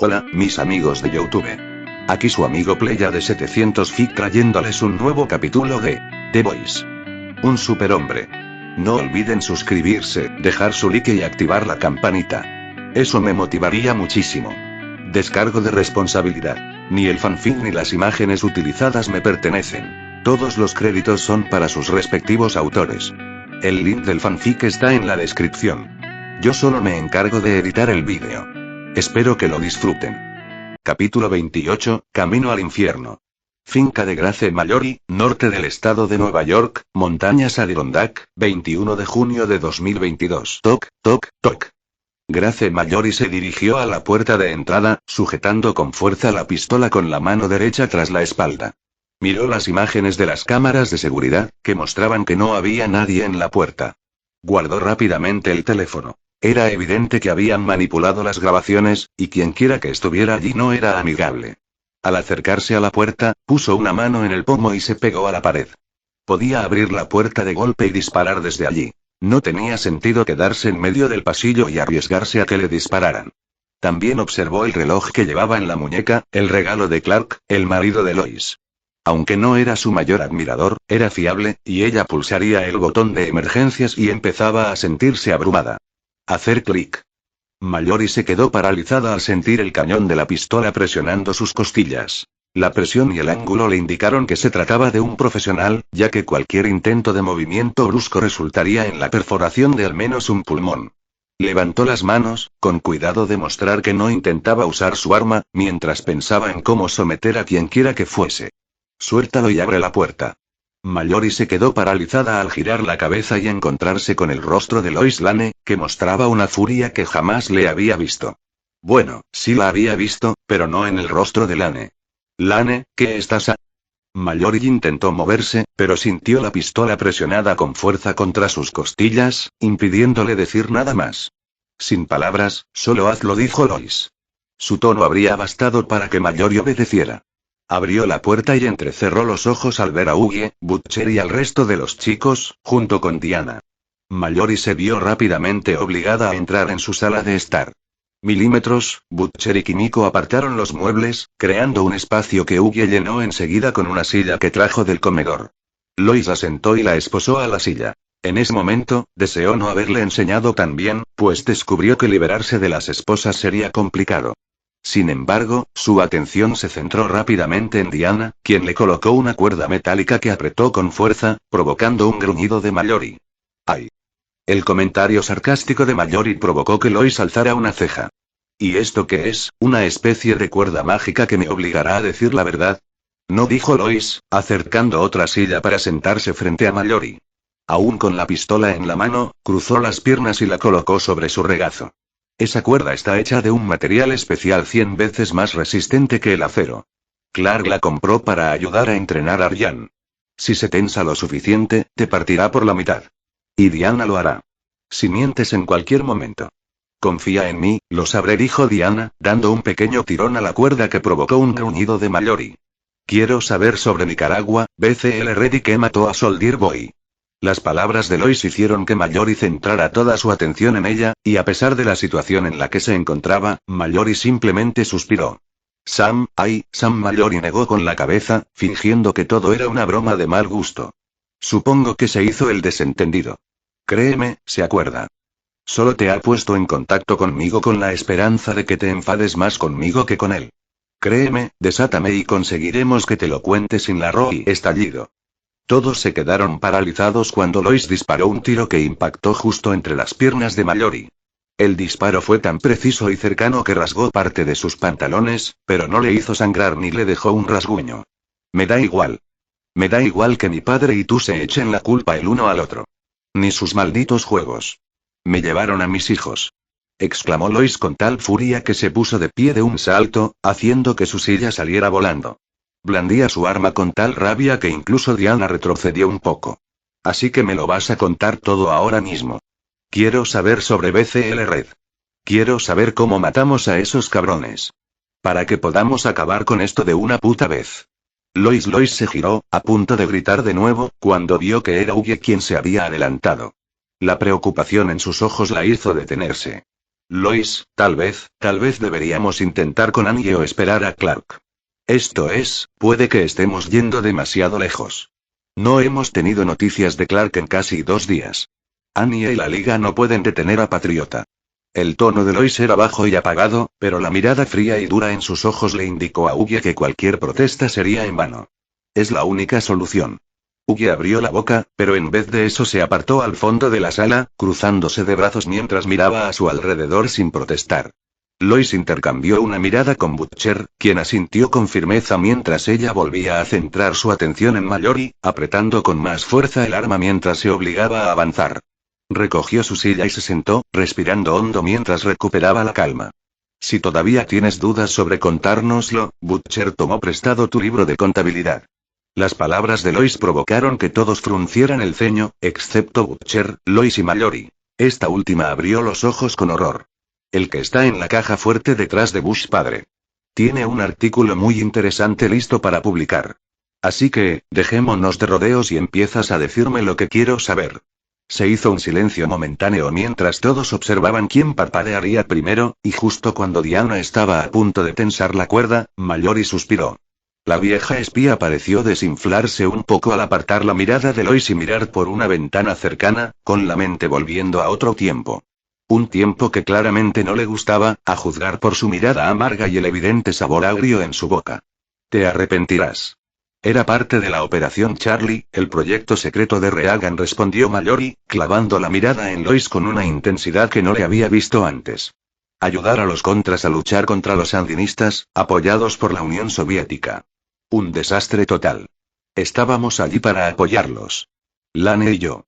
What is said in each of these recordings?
Hola, mis amigos de YouTube. Aquí su amigo Playa de 700 Feet trayéndoles un nuevo capítulo de The Voice. Un superhombre. No olviden suscribirse, dejar su like y activar la campanita. Eso me motivaría muchísimo. Descargo de responsabilidad. Ni el fanfic ni las imágenes utilizadas me pertenecen. Todos los créditos son para sus respectivos autores. El link del fanfic está en la descripción. Yo solo me encargo de editar el vídeo. Espero que lo disfruten. Capítulo 28, Camino al infierno. Finca de Grace Mallory, norte del estado de Nueva York, montañas Adirondack, 21 de junio de 2022. Toc, toc, toc. Grace Mallory se dirigió a la puerta de entrada, sujetando con fuerza la pistola con la mano derecha tras la espalda. Miró las imágenes de las cámaras de seguridad, que mostraban que no había nadie en la puerta. Guardó rápidamente el teléfono. Era evidente que habían manipulado las grabaciones, y quienquiera que estuviera allí no era amigable. Al acercarse a la puerta, puso una mano en el pomo y se pegó a la pared. Podía abrir la puerta de golpe y disparar desde allí. No tenía sentido quedarse en medio del pasillo y arriesgarse a que le dispararan. También observó el reloj que llevaba en la muñeca, el regalo de Clark, el marido de Lois. Aunque no era su mayor admirador, era fiable, y ella pulsaría el botón de emergencias y empezaba a sentirse abrumada. Hacer clic. Mallory se quedó paralizada al sentir el cañón de la pistola presionando sus costillas. La presión y el ángulo le indicaron que se trataba de un profesional, ya que cualquier intento de movimiento brusco resultaría en la perforación de al menos un pulmón. Levantó las manos, con cuidado de mostrar que no intentaba usar su arma, mientras pensaba en cómo someter a quienquiera que fuese. Suéltalo y abre la puerta. Mallory se quedó paralizada al girar la cabeza y encontrarse con el rostro de Lois Lane, que mostraba una furia que jamás le había visto. Bueno, sí la había visto, pero no en el rostro de Lane. Lane, ¿qué estás a...? Mallory intentó moverse, pero sintió la pistola presionada con fuerza contra sus costillas, impidiéndole decir nada más. Sin palabras, solo hazlo, dijo Lois. Su tono habría bastado para que Mallory obedeciera. Abrió la puerta y entrecerró los ojos al ver a Hugh, Butcher y al resto de los chicos, junto con Diana. Mallory se vio rápidamente obligada a entrar en su sala de estar. Milímetros, Butcher y Kimiko apartaron los muebles, creando un espacio que Hugh llenó enseguida con una silla que trajo del comedor. Lois la sentó y la esposó a la silla. En ese momento, deseó no haberle enseñado tan bien, pues descubrió que liberarse de las esposas sería complicado. Sin embargo, su atención se centró rápidamente en Diana, quien le colocó una cuerda metálica que apretó con fuerza, provocando un gruñido de Mallory. ¡Ay! El comentario sarcástico de Mallory provocó que Lois alzara una ceja. ¿Y esto qué es? ¿Una especie de cuerda mágica que me obligará a decir la verdad? No, dijo Lois, acercando otra silla para sentarse frente a Mallory. Aún con la pistola en la mano, cruzó las piernas y la colocó sobre su regazo. Esa cuerda está hecha de un material especial 100 veces más resistente que el acero. Clark la compró para ayudar a entrenar a Ryan. Si se tensa lo suficiente, te partirá por la mitad. Y Diana lo hará. Si mientes en cualquier momento. Confía en mí, lo sabré, dijo Diana, dando un pequeño tirón a la cuerda que provocó un gruñido de Mallory. Quiero saber sobre Nicaragua, BCL Reddy que mató a Soldier Boy. Las palabras de Lois hicieron que Mallory centrara toda su atención en ella, y a pesar de la situación en la que se encontraba, Mallory simplemente suspiró. Sam, Mallory negó con la cabeza, fingiendo que todo era una broma de mal gusto. Supongo que se hizo el desentendido. Créeme, se acuerda. Solo te ha puesto en contacto conmigo con la esperanza de que te enfades más conmigo que con él. Créeme, desátame y conseguiremos que te lo cuente sin la Roy estallido. Todos se quedaron paralizados cuando Lois disparó un tiro que impactó justo entre las piernas de Mallory. El disparo fue tan preciso y cercano que rasgó parte de sus pantalones, pero no le hizo sangrar ni le dejó un rasguño. Me da igual. Me da igual que mi padre y tú se echen la culpa el uno al otro. Ni sus malditos juegos. Me llevaron a mis hijos. Exclamó Lois con tal furia que se puso de pie de un salto, haciendo que su silla saliera volando. Blandía su arma con tal rabia que incluso Diana retrocedió un poco. Así que me lo vas a contar todo ahora mismo. Quiero saber sobre BCL Red. Quiero saber cómo matamos a esos cabrones. Para que podamos acabar con esto de una puta vez. Lois se giró, a punto de gritar de nuevo, cuando vio que era Hugh quien se había adelantado. La preocupación en sus ojos la hizo detenerse. Lois, tal vez deberíamos intentar con Annie o esperar a Clark. Esto es, puede que estemos yendo demasiado lejos. No hemos tenido noticias de Clark en casi 2 días. Annie y la Liga no pueden detener a Patriota. El tono de Lois era bajo y apagado, pero la mirada fría y dura en sus ojos le indicó a Hughie que cualquier protesta sería en vano. Es la única solución. Hughie abrió la boca, pero en vez de eso se apartó al fondo de la sala, cruzándose de brazos mientras miraba a su alrededor sin protestar. Lois intercambió una mirada con Butcher, quien asintió con firmeza mientras ella volvía a centrar su atención en Mallory, apretando con más fuerza el arma mientras se obligaba a avanzar. Recogió su silla y se sentó, respirando hondo mientras recuperaba la calma. Si todavía tienes dudas sobre contárnoslo, Butcher tomó prestado tu libro de contabilidad. Las palabras de Lois provocaron que todos fruncieran el ceño, excepto Butcher, Lois y Mallory. Esta última abrió los ojos con horror. El que está en la caja fuerte detrás de Bush padre. Tiene un artículo muy interesante listo para publicar. Así que, dejémonos de rodeos y empiezas a decirme lo que quiero saber. Se hizo un silencio momentáneo mientras todos observaban quién parpadearía primero, y justo cuando Diana estaba a punto de tensar la cuerda, Mallory suspiró. La vieja espía pareció desinflarse un poco al apartar la mirada de Lois y mirar por una ventana cercana, con la mente volviendo a otro tiempo. Un tiempo que claramente no le gustaba, a juzgar por su mirada amarga y el evidente sabor agrio en su boca. Te arrepentirás. Era parte de la Operación Charlie, el proyecto secreto de Reagan, respondió Mallory, clavando la mirada en Lois con una intensidad que no le había visto antes. Ayudar a los contras a luchar contra los sandinistas, apoyados por la Unión Soviética. Un desastre total. Estábamos allí para apoyarlos. Lane y yo.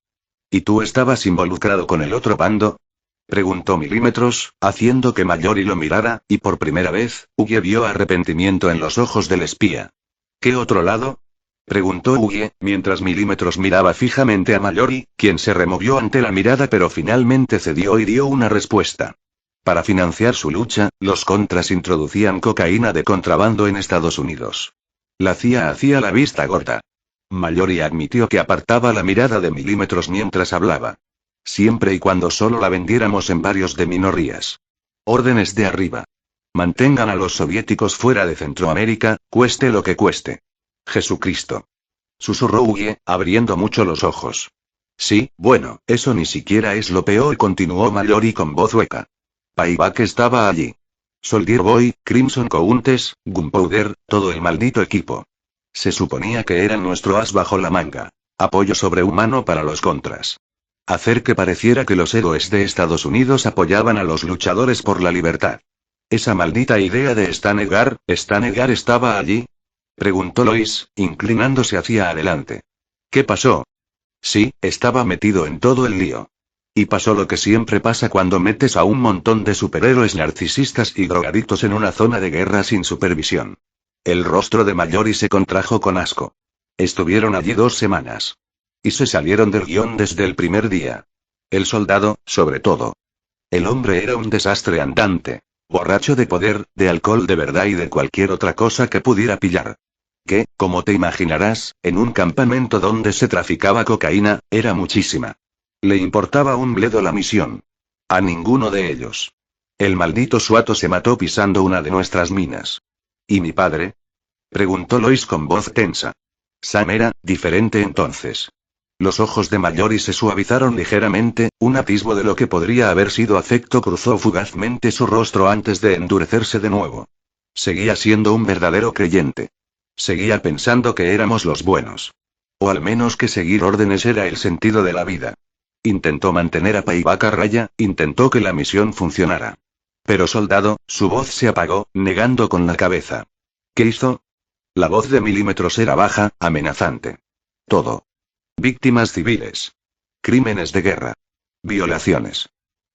¿Y tú estabas involucrado con el otro bando? Preguntó Milímetros, haciendo que Mallory lo mirara, y por primera vez, Hughie vio arrepentimiento en los ojos del espía. ¿Qué otro lado? Preguntó Hughie, mientras Milímetros miraba fijamente a Mallory, quien se removió ante la mirada pero finalmente cedió y dio una respuesta. Para financiar su lucha, los contras introducían cocaína de contrabando en Estados Unidos. La CIA hacía la vista gorda. Mallory admitió que apartaba la mirada de Milímetros mientras hablaba. Siempre y cuando solo la vendiéramos en barrios de minorías. Órdenes de arriba. Mantengan a los soviéticos fuera de Centroamérica, cueste lo que cueste. Jesucristo. Susurró Hughie, abriendo mucho los ojos. Sí, bueno, eso ni siquiera es lo peor, continuó Mallory con voz hueca. Payback estaba allí. Soldier Boy, Crimson Countess, Gunpowder, todo el maldito equipo. Se suponía que eran nuestro as bajo la manga. Apoyo sobrehumano para los contras. Hacer que pareciera que los héroes de Estados Unidos apoyaban a los luchadores por la libertad. Esa maldita idea de Stanegar estaba allí. Preguntó Lois, inclinándose hacia adelante. ¿Qué pasó? Sí, estaba metido en todo el lío. Y pasó lo que siempre pasa cuando metes a un montón de superhéroes narcisistas y drogadictos en una zona de guerra sin supervisión. El rostro de Mallory se contrajo con asco. Estuvieron allí 2 semanas. Y se salieron del guión desde el primer día. El soldado, sobre todo. El hombre era un desastre andante. Borracho de poder, de alcohol de verdad y de cualquier otra cosa que pudiera pillar. Que, como te imaginarás, en un campamento donde se traficaba cocaína, era muchísima. Le importaba un bledo la misión. A ninguno de ellos. El maldito suato se mató pisando una de nuestras minas. ¿Y mi padre? Preguntó Lois con voz tensa. Sam era diferente entonces. Los ojos de Mallory se suavizaron ligeramente, un atisbo de lo que podría haber sido afecto cruzó fugazmente su rostro antes de endurecerse de nuevo. Seguía siendo un verdadero creyente. Seguía pensando que éramos los buenos. O al menos que seguir órdenes era el sentido de la vida. Intentó mantener a Payback a raya, intentó que la misión funcionara. Pero soldado, su voz se apagó, negando con la cabeza. ¿Qué hizo? La voz de Milímetros era baja, amenazante. Todo. Víctimas civiles. Crímenes de guerra. Violaciones.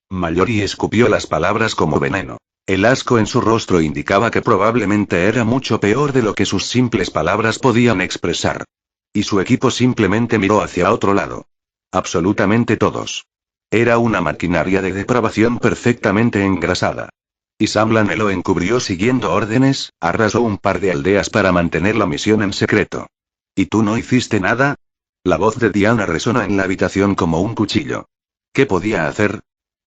Mallory escupió las palabras como veneno. El asco en su rostro indicaba que probablemente era mucho peor de lo que sus simples palabras podían expresar. Y su equipo simplemente miró hacia otro lado. Absolutamente todos. Era una maquinaria de depravación perfectamente engrasada. Y Sam Lane lo encubrió siguiendo órdenes, arrasó un par de aldeas para mantener la misión en secreto. ¿Y tú no hiciste nada? La voz de Diana resonó en la habitación como un cuchillo. ¿Qué podía hacer?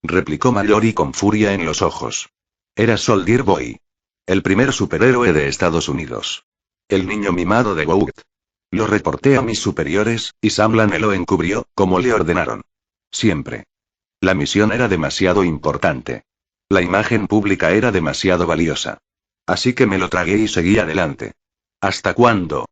replicó Mallory con furia en los ojos. Era Soldier Boy. El primer superhéroe de Estados Unidos. El niño mimado de Wout. Lo reporté a mis superiores, y Sam Lane lo encubrió, como le ordenaron. Siempre. La misión era demasiado importante. La imagen pública era demasiado valiosa. Así que me lo tragué y seguí adelante. ¿Hasta cuándo?,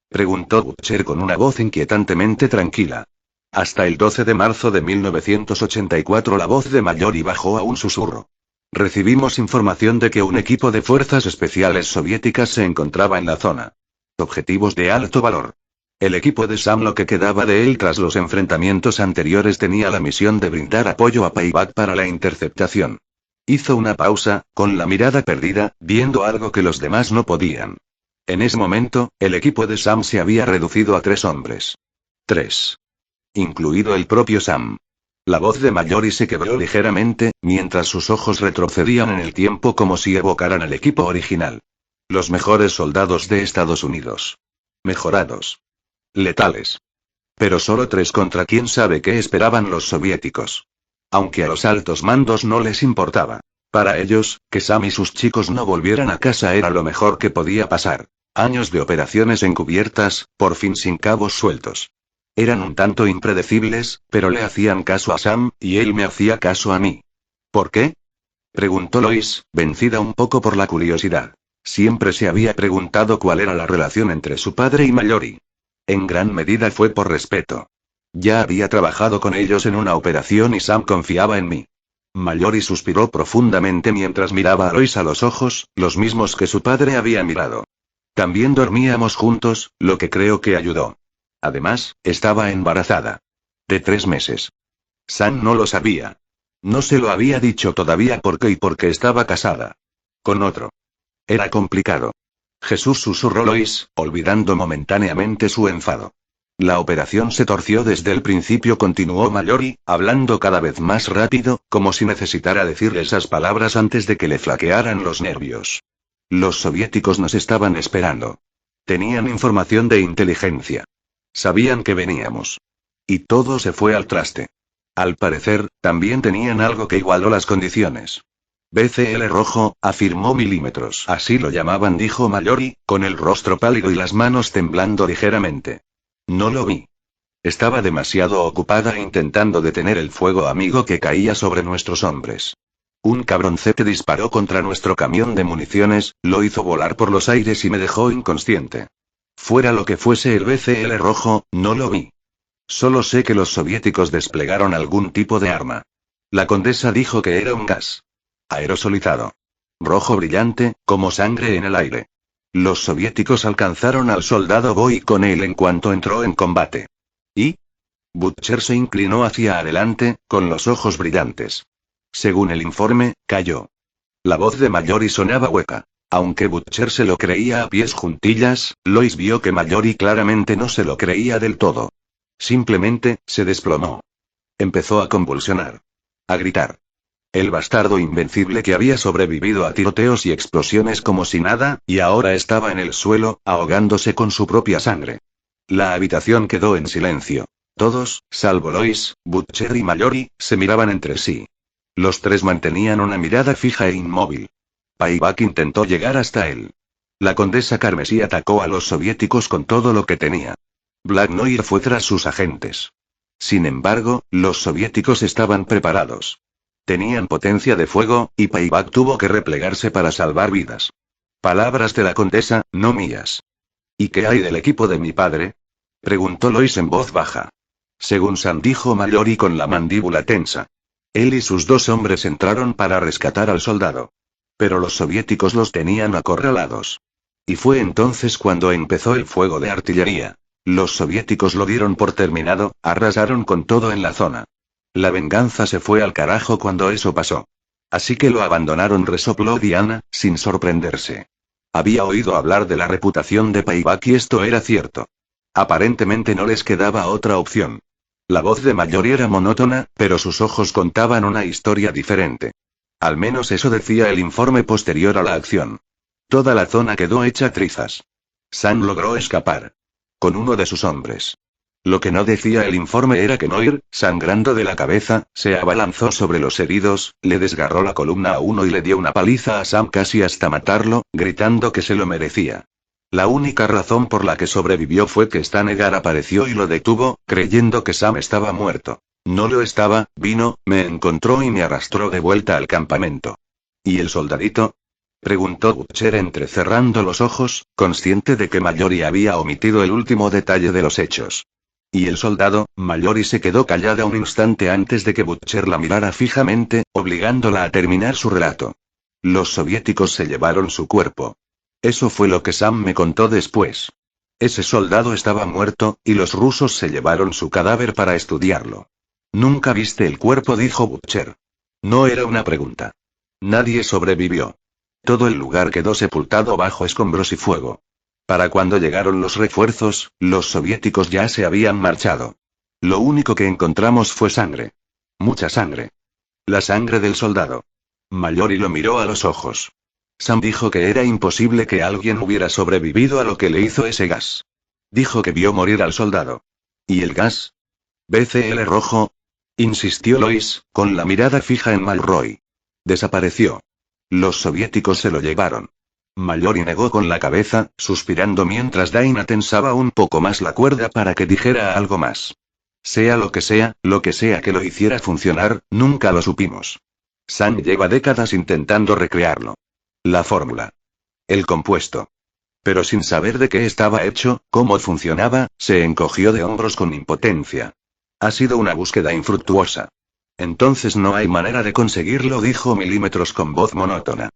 preguntó Butcher con una voz inquietantemente tranquila. Hasta el 12 de marzo de 1984 la voz de Mallory bajó a un susurro. Recibimos información de que un equipo de fuerzas especiales soviéticas se encontraba en la zona. Objetivos de alto valor. El equipo de Sam, lo que quedaba de él tras los enfrentamientos anteriores, tenía la misión de brindar apoyo a Payback para la interceptación. Hizo una pausa, con la mirada perdida, viendo algo que los demás no podían. En ese momento, el equipo de Sam se había reducido a 3 hombres. 3. Incluido el propio Sam. La voz de Mallory se quebró ligeramente, mientras sus ojos retrocedían en el tiempo como si evocaran al equipo original. Los mejores soldados de Estados Unidos. Mejorados. Letales. Pero solo 3 contra quién sabe qué esperaban los soviéticos. Aunque a los altos mandos no les importaba. Para ellos, que Sam y sus chicos no volvieran a casa era lo mejor que podía pasar. Años de operaciones encubiertas, por fin sin cabos sueltos. Eran un tanto impredecibles, pero le hacían caso a Sam, y él me hacía caso a mí. ¿Por qué?, preguntó Lois, vencida un poco por la curiosidad. Siempre se había preguntado cuál era la relación entre su padre y Mallory. En gran medida fue por respeto. Ya había trabajado con ellos en una operación y Sam confiaba en mí. Mallory suspiró profundamente mientras miraba a Lois a los ojos, los mismos que su padre había mirado. También dormíamos juntos, lo que creo que ayudó. Además, estaba embarazada. De 3 meses. Sam no lo sabía. No se lo había dicho todavía porque estaba casada. Con otro. Era complicado. Jesús, susurró Lois, olvidando momentáneamente su enfado. La operación se torció desde el principio, continuó Mallory, hablando cada vez más rápido, como si necesitara decir esas palabras antes de que le flaquearan los nervios. Los soviéticos nos estaban esperando. Tenían información de inteligencia. Sabían que veníamos. Y todo se fue al traste. Al parecer, también tenían algo que igualó las condiciones. BCL rojo, afirmó Milímetros. Así lo llamaban, dijo Mallory, con el rostro pálido y las manos temblando ligeramente. No lo vi. Estaba demasiado ocupada intentando detener el fuego amigo que caía sobre nuestros hombres. Un cabroncete disparó contra nuestro camión de municiones, lo hizo volar por los aires y me dejó inconsciente. Fuera lo que fuese el BCL rojo, no lo vi. Solo sé que los soviéticos desplegaron algún tipo de arma. La condesa dijo que era un gas aerosolizado. Rojo brillante, como sangre en el aire. Los soviéticos alcanzaron al soldado Boy con él en cuanto entró en combate. ¿Y? Butcher se inclinó hacia adelante, con los ojos brillantes. Según el informe, cayó. La voz de Mallory sonaba hueca. Aunque Butcher se lo creía a pies juntillas, Lois vio que Mallory claramente no se lo creía del todo. Simplemente, se desplomó. Empezó a convulsionar. A gritar. El bastardo invencible que había sobrevivido a tiroteos y explosiones como si nada, y ahora estaba en el suelo, ahogándose con su propia sangre. La habitación quedó en silencio. Todos, salvo Lois, Butcher y Mallory, se miraban entre sí. Los 3 mantenían una mirada fija e inmóvil. Payback intentó llegar hasta él. La condesa carmesí atacó a los soviéticos con todo lo que tenía. Black Noir fue tras sus agentes. Sin embargo, los soviéticos estaban preparados. Tenían potencia de fuego, y Payback tuvo que replegarse para salvar vidas. Palabras de la condesa, no mías. ¿Y qué hay del equipo de mi padre?, preguntó Lois en voz baja. Según Sam, dijo Mallory con la mandíbula tensa. Él y sus 2 hombres entraron para rescatar al soldado. Pero los soviéticos los tenían acorralados. Y fue entonces cuando empezó el fuego de artillería. Los soviéticos lo dieron por terminado, arrasaron con todo en la zona. La venganza se fue al carajo cuando eso pasó. Así que lo abandonaron, resopló Diana, sin sorprenderse. Había oído hablar de la reputación de Payback y esto era cierto. Aparentemente no les quedaba otra opción. La voz de Mallory era monótona, pero sus ojos contaban una historia diferente. Al menos eso decía el informe posterior a la acción. Toda la zona quedó hecha trizas. Sam logró escapar. Con uno de sus hombres. Lo que no decía el informe era que Noir, sangrando de la cabeza, se abalanzó sobre los heridos, le desgarró la columna a uno y le dio una paliza a Sam casi hasta matarlo, gritando que se lo merecía. La única razón por la que sobrevivió fue que Stanegar apareció y lo detuvo, creyendo que Sam estaba muerto. No lo estaba, vino, me encontró y me arrastró de vuelta al campamento. ¿Y el soldadito? Preguntó Butcher entrecerrando los ojos, consciente de que Mallory había omitido el último detalle de los hechos. ¿Y el soldado? Mallory se quedó callada un instante antes de que Butcher la mirara fijamente, obligándola a terminar su relato. Los soviéticos se llevaron su cuerpo. Eso fue lo que Sam me contó después. Ese soldado estaba muerto, y los rusos se llevaron su cadáver para estudiarlo. ¿Nunca viste el cuerpo?, dijo Butcher. No era una pregunta. Nadie sobrevivió. Todo el lugar quedó sepultado bajo escombros y fuego. Para cuando llegaron los refuerzos, los soviéticos ya se habían marchado. Lo único que encontramos fue sangre. Mucha sangre. La sangre del soldado. Mallory lo miró a los ojos. Sam dijo que era imposible que alguien hubiera sobrevivido a lo que le hizo ese gas. Dijo que vio morir al soldado. ¿Y el gas? ¿BCL rojo? Insistió Lois, con la mirada fija en Malroy. Desapareció. Los soviéticos se lo llevaron. Mallory negó con la cabeza, suspirando mientras Dana tensaba un poco más la cuerda para que dijera algo más. Sea lo que sea que lo hiciera funcionar, nunca lo supimos. Sam lleva décadas intentando recrearlo. La fórmula. El compuesto. Pero sin saber de qué estaba hecho, cómo funcionaba, se encogió de hombros con impotencia. Ha sido una búsqueda infructuosa. Entonces no hay manera de conseguirlo, dijo Milímetros con voz monótona.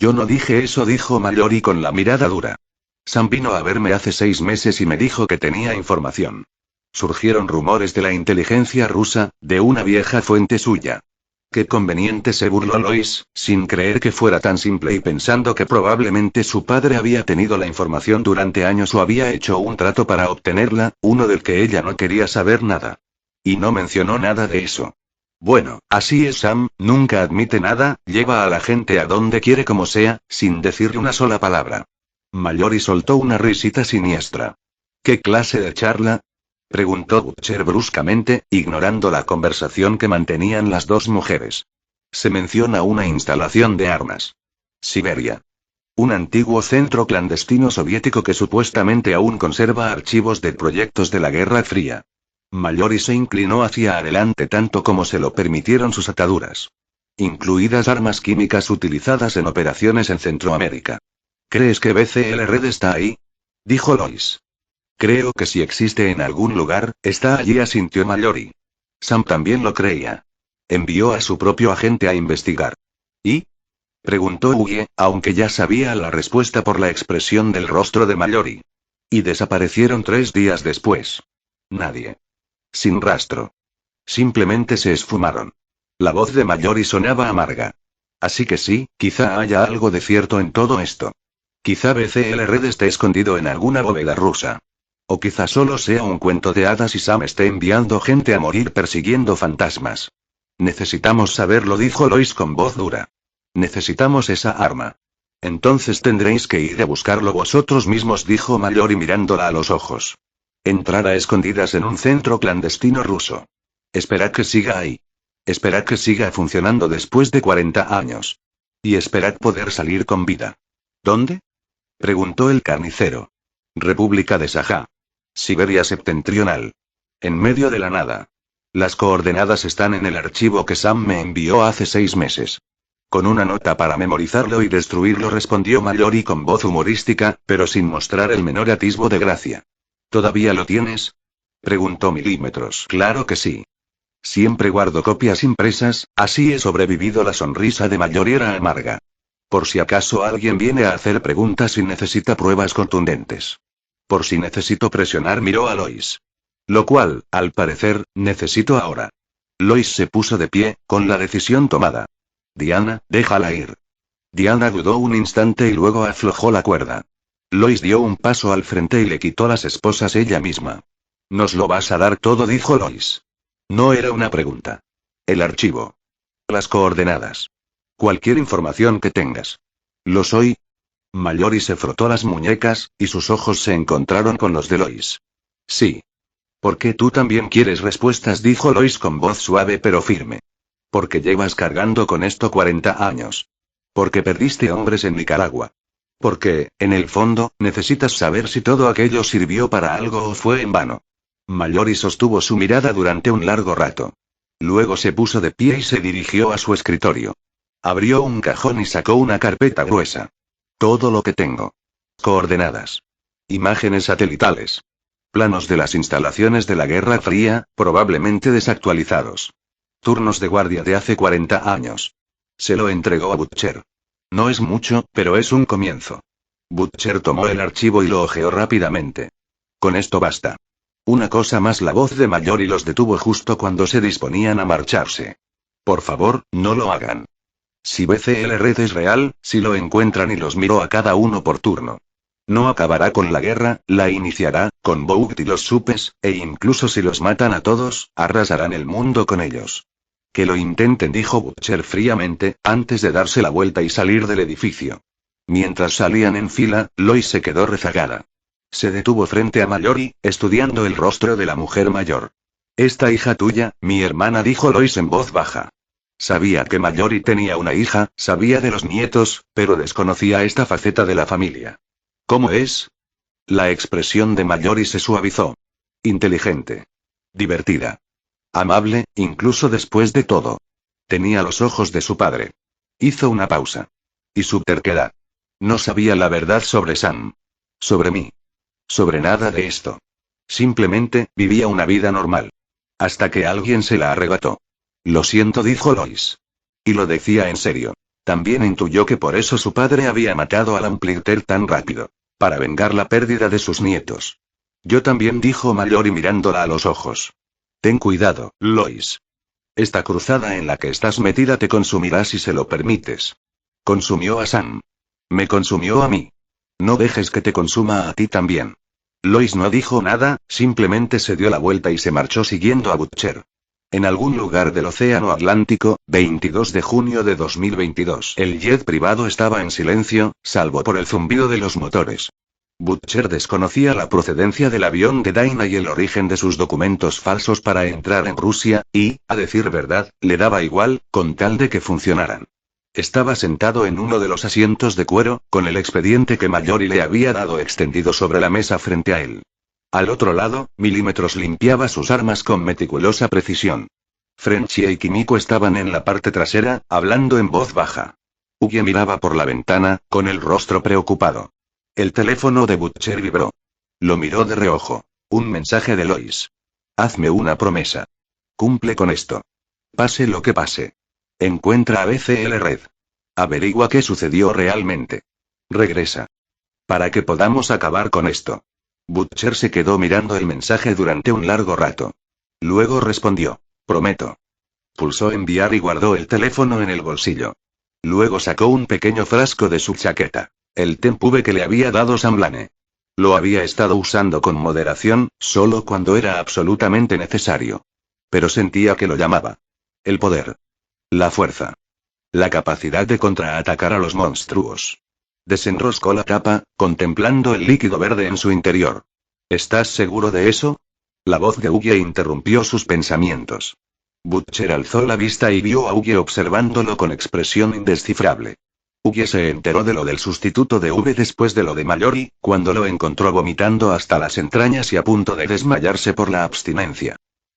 Yo no dije eso, dijo Mallory con la mirada dura. Sam vino a verme hace 6 meses y me dijo que tenía información. Surgieron rumores de la inteligencia rusa, de una vieja fuente suya. Qué conveniente, se burló Lois, sin creer que fuera tan simple y pensando que probablemente su padre había tenido la información durante años o había hecho un trato para obtenerla, uno del que ella no quería saber nada. Y no mencionó nada de eso. Bueno, así es Sam, nunca admite nada, lleva a la gente a donde quiere como sea, sin decirle una sola palabra. Mallory soltó una risita siniestra. ¿Qué clase de charla?, preguntó Butcher bruscamente, ignorando la conversación que mantenían las dos mujeres. Se menciona una instalación de armas. Siberia. Un antiguo centro clandestino soviético que supuestamente aún conserva archivos de proyectos de la Guerra Fría. Mallory se inclinó hacia adelante tanto como se lo permitieron sus ataduras. Incluidas armas químicas utilizadas en operaciones en Centroamérica. ¿Crees que BCL Red está ahí?, dijo Lois. Creo que si existe en algún lugar, está allí, asintió Mallory. Sam también lo creía. Envió a su propio agente a investigar. ¿Y? Preguntó Huye, aunque ya sabía la respuesta por la expresión del rostro de Mallory. Y desaparecieron 3 días después. Nadie. Sin rastro. Simplemente se esfumaron. La voz de Mallory sonaba amarga. Así que sí, quizá haya algo de cierto en todo esto. Quizá BCL Red esté escondido en alguna bóveda rusa. O quizá solo sea un cuento de hadas y Sam esté enviando gente a morir persiguiendo fantasmas. Necesitamos saberlo, dijo Lois con voz dura. Necesitamos esa arma. Entonces tendréis que ir a buscarlo vosotros mismos, dijo Mallory mirándola a los ojos. Entrar a escondidas en un centro clandestino ruso. Esperad que siga ahí. Esperad que siga funcionando después de 40 años. Y esperad poder salir con vida. ¿Dónde?, preguntó el carnicero. República de Sajá. Siberia septentrional. En medio de la nada. Las coordenadas están en el archivo que Sam me envió hace 6 meses. Con una nota para memorizarlo y destruirlo, respondió Mallory con voz humorística, pero sin mostrar el menor atisbo de gracia. ¿Todavía lo tienes?, preguntó Milímetros. Claro que sí. Siempre guardo copias impresas, así he sobrevivido. La sonrisa de Mallory era amarga. Por si acaso alguien viene a hacer preguntas y necesita pruebas contundentes. Por si necesito presionar, miró a Lois. Lo cual, al parecer, necesito ahora. Lois se puso de pie, con la decisión tomada. Diana, déjala ir. Diana dudó un instante y luego aflojó la cuerda. Lois dio un paso al frente y le quitó las esposas ella misma. ¿Nos lo vas a dar todo?, dijo Lois. No era una pregunta. El archivo. Las coordenadas. Cualquier información que tengas. ¿Lo soy? Mallory se frotó las muñecas, y sus ojos se encontraron con los de Lois. Sí. Porque tú también quieres respuestas, dijo Lois con voz suave pero firme. Porque llevas cargando con esto 40 años. Porque perdiste hombres en Nicaragua. Porque, en el fondo, necesitas saber si todo aquello sirvió para algo o fue en vano. Mallory sostuvo su mirada durante un largo rato. Luego se puso de pie y se dirigió a su escritorio. Abrió un cajón y sacó una carpeta gruesa. Todo lo que tengo. Coordenadas. Imágenes satelitales. Planos de las instalaciones de la Guerra Fría, probablemente desactualizados. Turnos de guardia de hace 40 años. Se lo entregó a Butcher. No es mucho, pero es un comienzo. Butcher tomó el archivo y lo hojeó rápidamente. Con esto basta. Una cosa más, la voz de Mallory los detuvo justo cuando se disponían a marcharse. Por favor, no lo hagan. Si BCL Red es real, si lo encuentran y los miró a cada uno por turno. No acabará con la guerra, la iniciará, con Vought y los Supes, e incluso si los matan a todos, arrasarán el mundo con ellos. Que lo intenten, dijo Butcher fríamente, antes de darse la vuelta y salir del edificio. Mientras salían en fila, Lois se quedó rezagada. Se detuvo frente a Mallory, estudiando el rostro de la mujer mayor. Esta hija tuya, mi hermana, dijo Lois en voz baja. Sabía que Mallory tenía una hija, sabía de los nietos, pero desconocía esta faceta de la familia. ¿Cómo es? La expresión de Mallory se suavizó. Inteligente. Divertida. Amable, incluso después de todo. Tenía los ojos de su padre. Hizo una pausa. Y su terquedad. No sabía la verdad sobre Sam. Sobre mí. Sobre nada de esto. Simplemente, vivía una vida normal. Hasta que alguien se la arrebató. Lo siento, dijo Lois. Y lo decía en serio. También intuyó que por eso su padre había matado a Lamplighter tan rápido. Para vengar la pérdida de sus nietos. Yo también, dijo Mallory mirándola a los ojos. Ten cuidado, Lois. Esta cruzada en la que estás metida te consumirá si se lo permites. Consumió a Sam. Me consumió a mí. No dejes que te consuma a ti también. Lois no dijo nada, simplemente se dio la vuelta y se marchó siguiendo a Butcher. En algún lugar del Océano Atlántico, 22 de junio de 2022. El jet privado estaba en silencio, salvo por el zumbido de los motores. Butcher desconocía la procedencia del avión de Dinah y el origen de sus documentos falsos para entrar en Rusia, y, a decir verdad, le daba igual, con tal de que funcionaran. Estaba sentado en uno de los asientos de cuero, con el expediente que Mallory le había dado extendido sobre la mesa frente a él. Al otro lado, Milímetros limpiaba sus armas con meticulosa precisión. Frenchy y Kimiko estaban en la parte trasera, hablando en voz baja. Ugie miraba por la ventana, con el rostro preocupado. El teléfono de Butcher vibró. Lo miró de reojo. Un mensaje de Lois. Hazme una promesa. Cumple con esto. Pase lo que pase. Encuentra a BCL Red. Averigua qué sucedió realmente. Regresa. Para que podamos acabar con esto. Butcher se quedó mirando el mensaje durante un largo rato. Luego respondió. Prometo. Pulsó enviar y guardó el teléfono en el bolsillo. Luego sacó un pequeño frasco de su chaqueta. El Tempube que le había dado Sam Lane. Lo había estado usando con moderación, solo cuando era absolutamente necesario. Pero sentía que lo llamaba. El poder. La fuerza. La capacidad de contraatacar a los monstruos. Desenroscó la tapa, contemplando el líquido verde en su interior. ¿Estás seguro de eso? La voz de Ugie interrumpió sus pensamientos. Butcher alzó la vista y vio a Ugie observándolo con expresión indescifrable. Ugie se enteró de lo del sustituto de V después de lo de Mallory, cuando lo encontró vomitando hasta las entrañas y a punto de desmayarse por la abstinencia.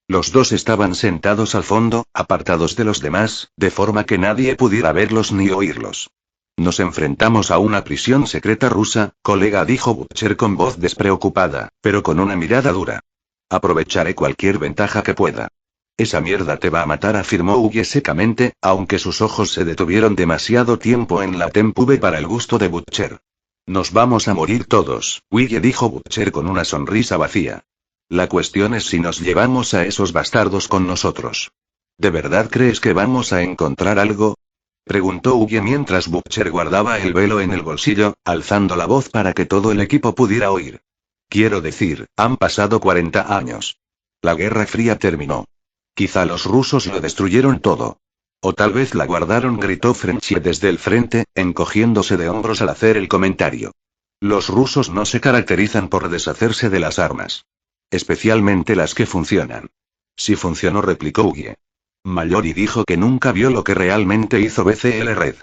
Los dos estaban sentados al fondo, apartados de los demás, de forma que nadie pudiera verlos ni oírlos. Nos enfrentamos a una prisión secreta rusa, colega, dijo Butcher con voz despreocupada, pero con una mirada dura. Aprovecharé cualquier ventaja que pueda. Esa mierda te va a matar, afirmó Ugie secamente, aunque sus ojos se detuvieron demasiado tiempo en la Tempube para el gusto de Butcher. Nos vamos a morir todos, Ugie, dijo Butcher con una sonrisa vacía. La cuestión es si nos llevamos a esos bastardos con nosotros. ¿De verdad crees que vamos a encontrar algo? Preguntó Ugie mientras Butcher guardaba el velo en el bolsillo, alzando la voz para que todo el equipo pudiera oír. Quiero decir, han pasado 40 años. La Guerra Fría terminó. Quizá los rusos lo destruyeron todo. O tal vez la guardaron, gritó Frenchy desde el frente, encogiéndose de hombros al hacer el comentario. Los rusos no se caracterizan por deshacerse de las armas. Especialmente las que funcionan. Sí funcionó, replicó Ugie. Mallory dijo que nunca vio lo que realmente hizo BCL Red.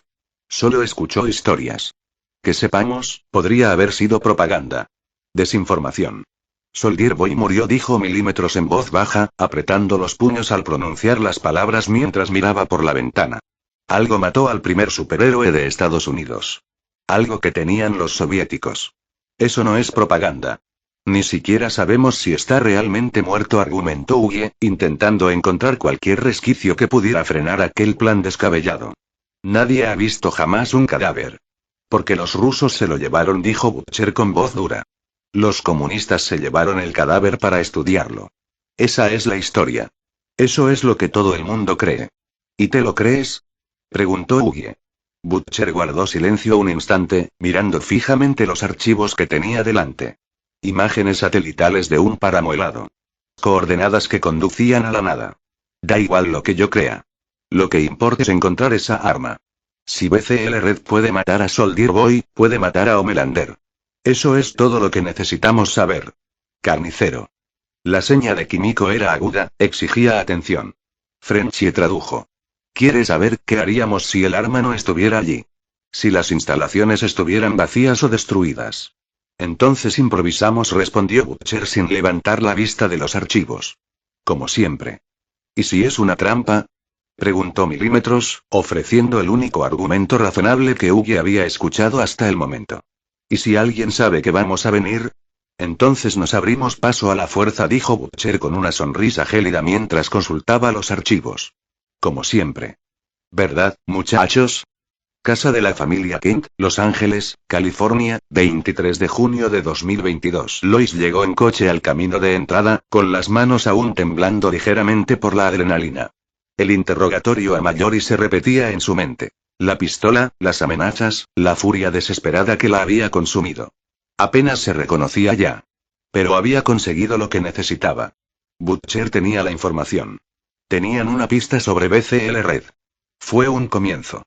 Solo escuchó historias. Que sepamos, podría haber sido propaganda. Desinformación. Soldier Boy murió, dijo Milímetros en voz baja, apretando los puños al pronunciar las palabras mientras miraba por la ventana. Algo mató al primer superhéroe de Estados Unidos. Algo que tenían los soviéticos. Eso no es propaganda. Ni siquiera sabemos si está realmente muerto, argumentó Ugie, intentando encontrar cualquier resquicio que pudiera frenar aquel plan descabellado. Nadie ha visto jamás un cadáver. Porque los rusos se lo llevaron, dijo Butcher con voz dura. Los comunistas se llevaron el cadáver para estudiarlo. Esa es la historia. Eso es lo que todo el mundo cree. ¿Y te lo crees? Preguntó Ugie. Butcher guardó silencio un instante, mirando fijamente los archivos que tenía delante. Imágenes satelitales de un páramo helado. Coordenadas que conducían a la nada. Da igual lo que yo crea. Lo que importa es encontrar esa arma. Si BCL Red puede matar a Soldier Boy, puede matar a Homelander. Eso es todo lo que necesitamos saber. Carnicero. La seña de Kimiko era aguda, exigía atención. Frenchy tradujo. ¿Quieres saber qué haríamos si el arma no estuviera allí? Si las instalaciones estuvieran vacías o destruidas. Entonces improvisamos, respondió Butcher sin levantar la vista de los archivos. Como siempre. ¿Y si es una trampa? Preguntó Milímetros, ofreciendo el único argumento razonable que Ugie había escuchado hasta el momento. ¿Y si alguien sabe que vamos a venir? Entonces nos abrimos paso a la fuerza, dijo Butcher con una sonrisa gélida mientras consultaba los archivos. Como siempre. ¿Verdad, muchachos? Casa de la familia Kent, Los Ángeles, California, 23 de junio de 2022. Lois llegó en coche al camino de entrada, con las manos aún temblando ligeramente por la adrenalina. El interrogatorio a Mallory se repetía en su mente. La pistola, las amenazas, la furia desesperada que la había consumido. Apenas se reconocía ya. Pero había conseguido lo que necesitaba. Butcher tenía la información. Tenían una pista sobre BCL Red. Fue un comienzo.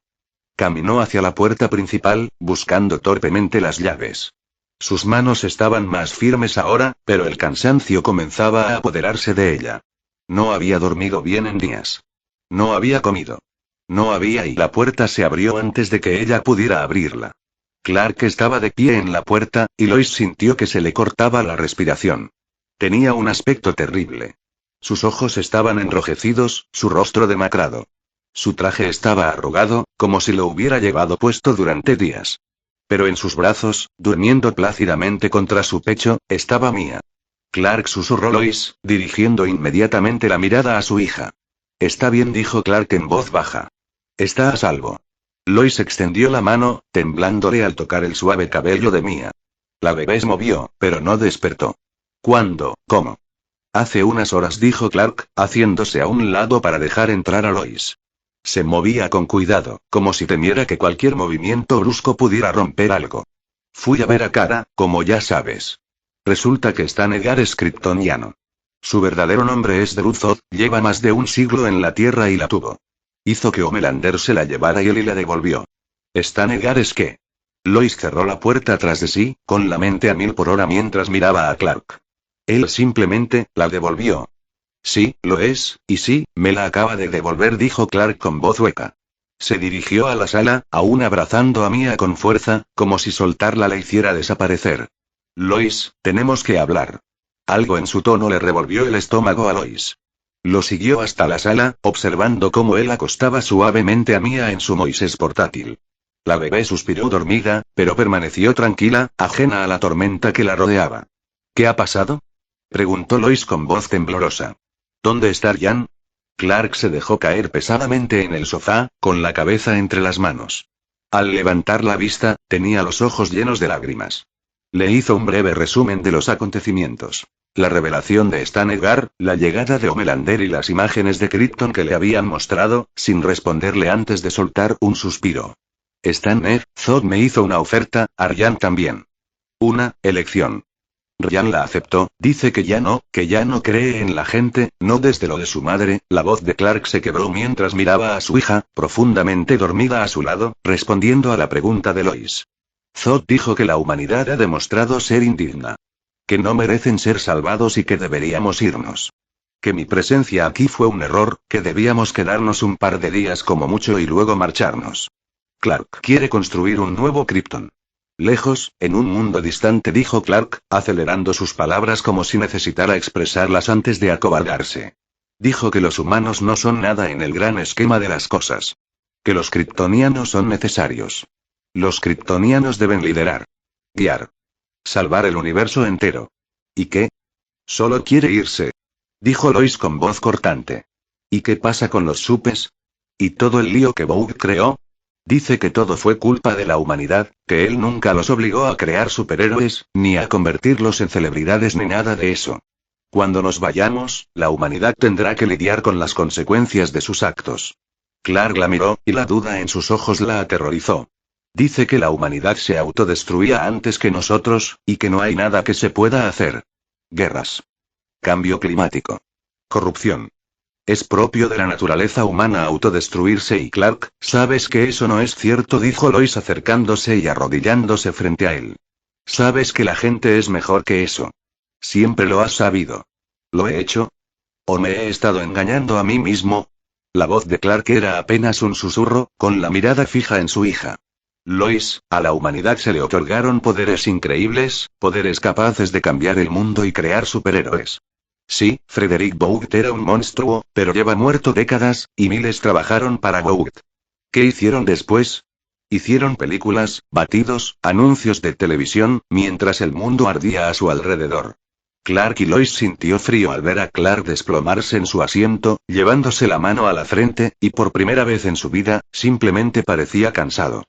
Caminó hacia la puerta principal, buscando torpemente las llaves. Sus manos estaban más firmes ahora, pero el cansancio comenzaba a apoderarse de ella. No había dormido bien en días. No había comido. No había y la puerta se abrió antes de que ella pudiera abrirla. Clark estaba de pie en la puerta, y Lois sintió que se le cortaba la respiración. Tenía un aspecto terrible. Sus ojos estaban enrojecidos, su rostro demacrado. Su traje estaba arrugado, como si lo hubiera llevado puesto durante días. Pero en sus brazos, durmiendo plácidamente contra su pecho, estaba Mia. Clark, susurró Lois, dirigiendo inmediatamente la mirada a su hija. Está bien, dijo Clark en voz baja. Está a salvo. Lois extendió la mano, temblándole al tocar el suave cabello de Mia. La bebé se movió, pero no despertó. ¿Cuándo? ¿Cómo? Hace unas horas, dijo Clark, haciéndose a un lado para dejar entrar a Lois. Se movía con cuidado, como si temiera que cualquier movimiento brusco pudiera romper algo. Fui a ver a Kara, como ya sabes. Resulta que Stan Edgar es kryptoniano. Su verdadero nombre es Druthod, lleva más de un siglo en la Tierra y la tuvo. Hizo que Homelander se la llevara y él y la devolvió. ¿Stan Edgar es qué? Lois cerró la puerta tras de sí, con la mente a 1000 por hora mientras miraba a Clark. Él simplemente, la devolvió. Sí, lo es, y sí, me la acaba de devolver, dijo Clark con voz hueca. Se dirigió a la sala, aún abrazando a Mia con fuerza, como si soltarla le hiciera desaparecer. Lois, tenemos que hablar. Algo en su tono le revolvió el estómago a Lois. Lo siguió hasta la sala, observando cómo él acostaba suavemente a Mia en su Moisés portátil. La bebé suspiró dormida, pero permaneció tranquila, ajena a la tormenta que la rodeaba. ¿Qué ha pasado? Preguntó Lois con voz temblorosa. ¿Dónde está Ryan? Clark se dejó caer pesadamente en el sofá, con la cabeza entre las manos. Al levantar la vista, tenía los ojos llenos de lágrimas. Le hizo un breve resumen de los acontecimientos. La revelación de Stan Edgar, la llegada de Homelander y las imágenes de Krypton que le habían mostrado, sin responderle antes de soltar un suspiro. Stan Edgar me hizo una oferta, a Ryan también. Una elección. Ryan la aceptó, dice que ya no cree en la gente, no desde lo de su madre. La voz de Clark se quebró mientras miraba a su hija, profundamente dormida a su lado, respondiendo a la pregunta de Lois. Zod dijo que la humanidad ha demostrado ser indigna. Que no merecen ser salvados y que deberíamos irnos. Que mi presencia aquí fue un error, que debíamos quedarnos un par de días como mucho y luego marcharnos. Clark quiere construir un nuevo Krypton. Lejos, en un mundo distante, dijo Clark, acelerando sus palabras como si necesitara expresarlas antes de acobardarse. Dijo que los humanos no son nada en el gran esquema de las cosas. Que los kryptonianos son necesarios. Los kryptonianos deben liderar. Guiar. Salvar el universo entero. ¿Y qué? Solo quiere irse. Dijo Lois con voz cortante. ¿Y qué pasa con los supes? ¿Y todo el lío que Vogue creó? Dice que todo fue culpa de la humanidad, que él nunca los obligó a crear superhéroes, ni a convertirlos en celebridades ni nada de eso. Cuando nos vayamos, la humanidad tendrá que lidiar con las consecuencias de sus actos. Clark la miró, y la duda en sus ojos la aterrorizó. Dice que la humanidad se autodestruía antes que nosotros, y que no hay nada que se pueda hacer. Guerras. Cambio climático. Corrupción. Es propio de la naturaleza humana autodestruirse y Clark, sabes que eso no es cierto, dijo Lois acercándose y arrodillándose frente a él. Sabes que la gente es mejor que eso. Siempre lo has sabido. ¿Lo he hecho? ¿O me he estado engañando a mí mismo? La voz de Clark era apenas un susurro, con la mirada fija en su hija. Lois, a la humanidad se le otorgaron poderes increíbles, poderes capaces de cambiar el mundo y crear superhéroes. Sí, Frederick Vogt era un monstruo, pero lleva muerto décadas, y miles trabajaron para Vogt. ¿Qué hicieron después? Hicieron películas, batidos, anuncios de televisión, mientras el mundo ardía a su alrededor. Clark y Lois sintió frío al ver a Clark desplomarse en su asiento, llevándose la mano a la frente, y por primera vez en su vida, simplemente parecía cansado.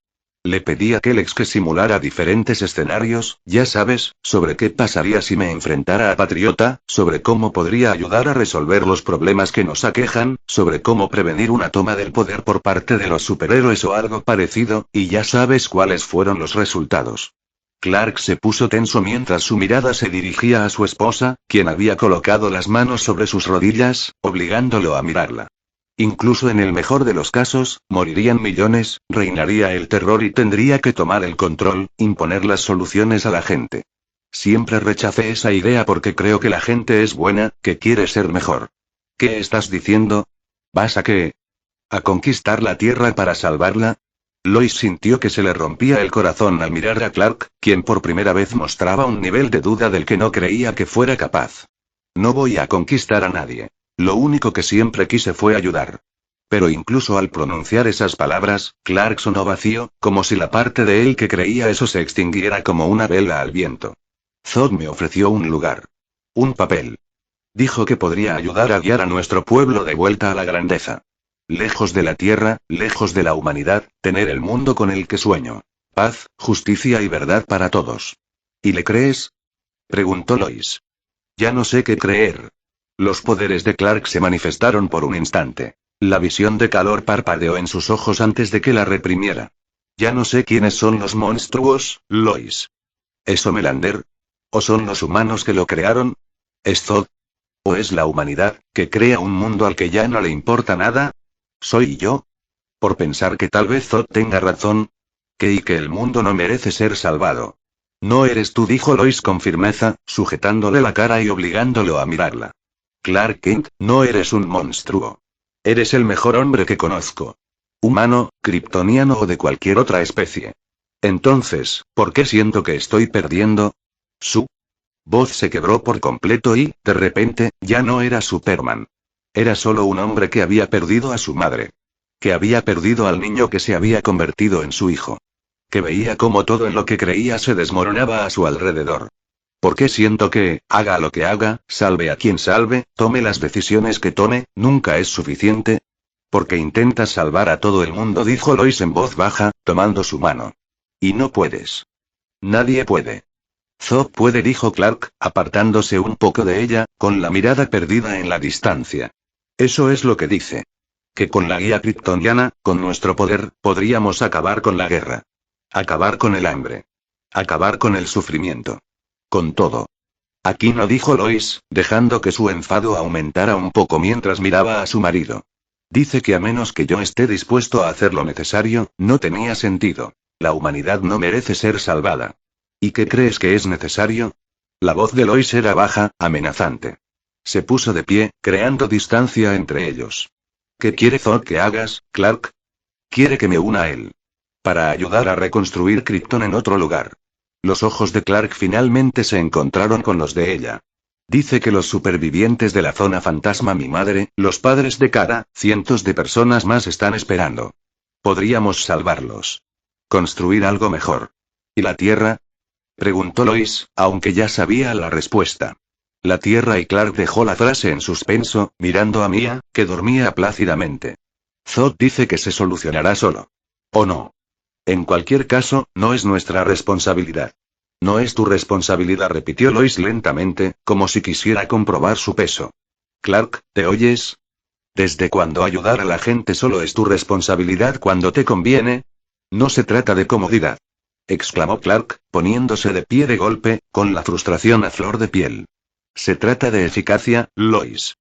Le pedí a Kellex que simulara diferentes escenarios, ya sabes, sobre qué pasaría si me enfrentara a Patriota, sobre cómo podría ayudar a resolver los problemas que nos aquejan, sobre cómo prevenir una toma del poder por parte de los superhéroes o algo parecido, y ya sabes cuáles fueron los resultados. Clark se puso tenso mientras su mirada se dirigía a su esposa, quien había colocado las manos sobre sus rodillas, obligándolo a mirarla. Incluso en el mejor de los casos, morirían millones, reinaría el terror y tendría que tomar el control, imponer las soluciones a la gente. Siempre rechacé esa idea porque creo que la gente es buena, que quiere ser mejor. ¿Qué estás diciendo? ¿Vas a qué? ¿A conquistar la Tierra para salvarla? Lois sintió que se le rompía el corazón al mirar a Clark, quien por primera vez mostraba un nivel de duda del que no creía que fuera capaz. No voy a conquistar a nadie. Lo único que siempre quise fue ayudar. Pero incluso al pronunciar esas palabras, Clark sonó vacío, como si la parte de él que creía eso se extinguiera como una vela al viento. Zod me ofreció un lugar. Un papel. Dijo que podría ayudar a guiar a nuestro pueblo de vuelta a la grandeza. Lejos de la tierra, lejos de la humanidad, tener el mundo con el que sueño. Paz, justicia y verdad para todos. ¿Y le crees? Preguntó Lois. Ya no sé qué creer. Los poderes de Clark se manifestaron por un instante. La visión de calor parpadeó en sus ojos antes de que la reprimiera. Ya no sé quiénes son los monstruos, Lois. ¿Es Homelander? ¿O son los humanos que lo crearon? ¿Es Zod? ¿O es la humanidad, que crea un mundo al que ya no le importa nada? ¿Soy yo? ¿Por pensar que tal vez Zod tenga razón? ¿Y que el mundo no merece ser salvado? No eres tú, dijo Lois con firmeza, sujetándole la cara y obligándolo a mirarla. Clark Kent, no eres un monstruo. Eres el mejor hombre que conozco. Humano, kryptoniano o de cualquier otra especie. Entonces, ¿por qué siento que estoy perdiendo? Su voz se quebró por completo y, de repente, ya no era Superman. Era solo un hombre que había perdido a su madre. Que había perdido al niño que se había convertido en su hijo. Que veía cómo todo en lo que creía se desmoronaba a su alrededor. ¿Por qué siento que, haga lo que haga, salve a quien salve, tome las decisiones que tome, nunca es suficiente? Porque intentas salvar a todo el mundo, dijo Lois en voz baja, tomando su mano. Y no puedes. Nadie puede. Zod puede, dijo Clark, apartándose un poco de ella, con la mirada perdida en la distancia. Eso es lo que dice. Que con la guía kryptoniana, con nuestro poder, podríamos acabar con la guerra. Acabar con el hambre. Acabar con el sufrimiento. Con todo. Aquí no, dijo Lois, dejando que su enfado aumentara un poco mientras miraba a su marido. Dice que a menos que yo esté dispuesto a hacer lo necesario, no tenía sentido. La humanidad no merece ser salvada. ¿Y qué crees que es necesario? La voz de Lois era baja, amenazante. Se puso de pie, creando distancia entre ellos. ¿Qué quiere Zod que hagas, Clark? Quiere que me una a él. Para ayudar a reconstruir Krypton en otro lugar. Los ojos de Clark finalmente se encontraron con los de ella. Dice que los supervivientes de la zona fantasma, mi madre, los padres de Kara, cientos de personas más están esperando. Podríamos salvarlos. Construir algo mejor. ¿Y la Tierra? Preguntó Lois, aunque ya sabía la respuesta. La Tierra, y Clark dejó la frase en suspenso, mirando a Mia, que dormía plácidamente. Zod dice que se solucionará solo. ¿O no? En cualquier caso, no es nuestra responsabilidad. No es tu responsabilidad, repitió Lois lentamente, como si quisiera comprobar su peso. Clark, ¿te oyes? ¿Desde cuándo ayudar a la gente solo es tu responsabilidad cuando te conviene? No se trata de comodidad. Exclamó Clark, poniéndose de pie de golpe, con la frustración a flor de piel. Se trata de eficacia, Lois.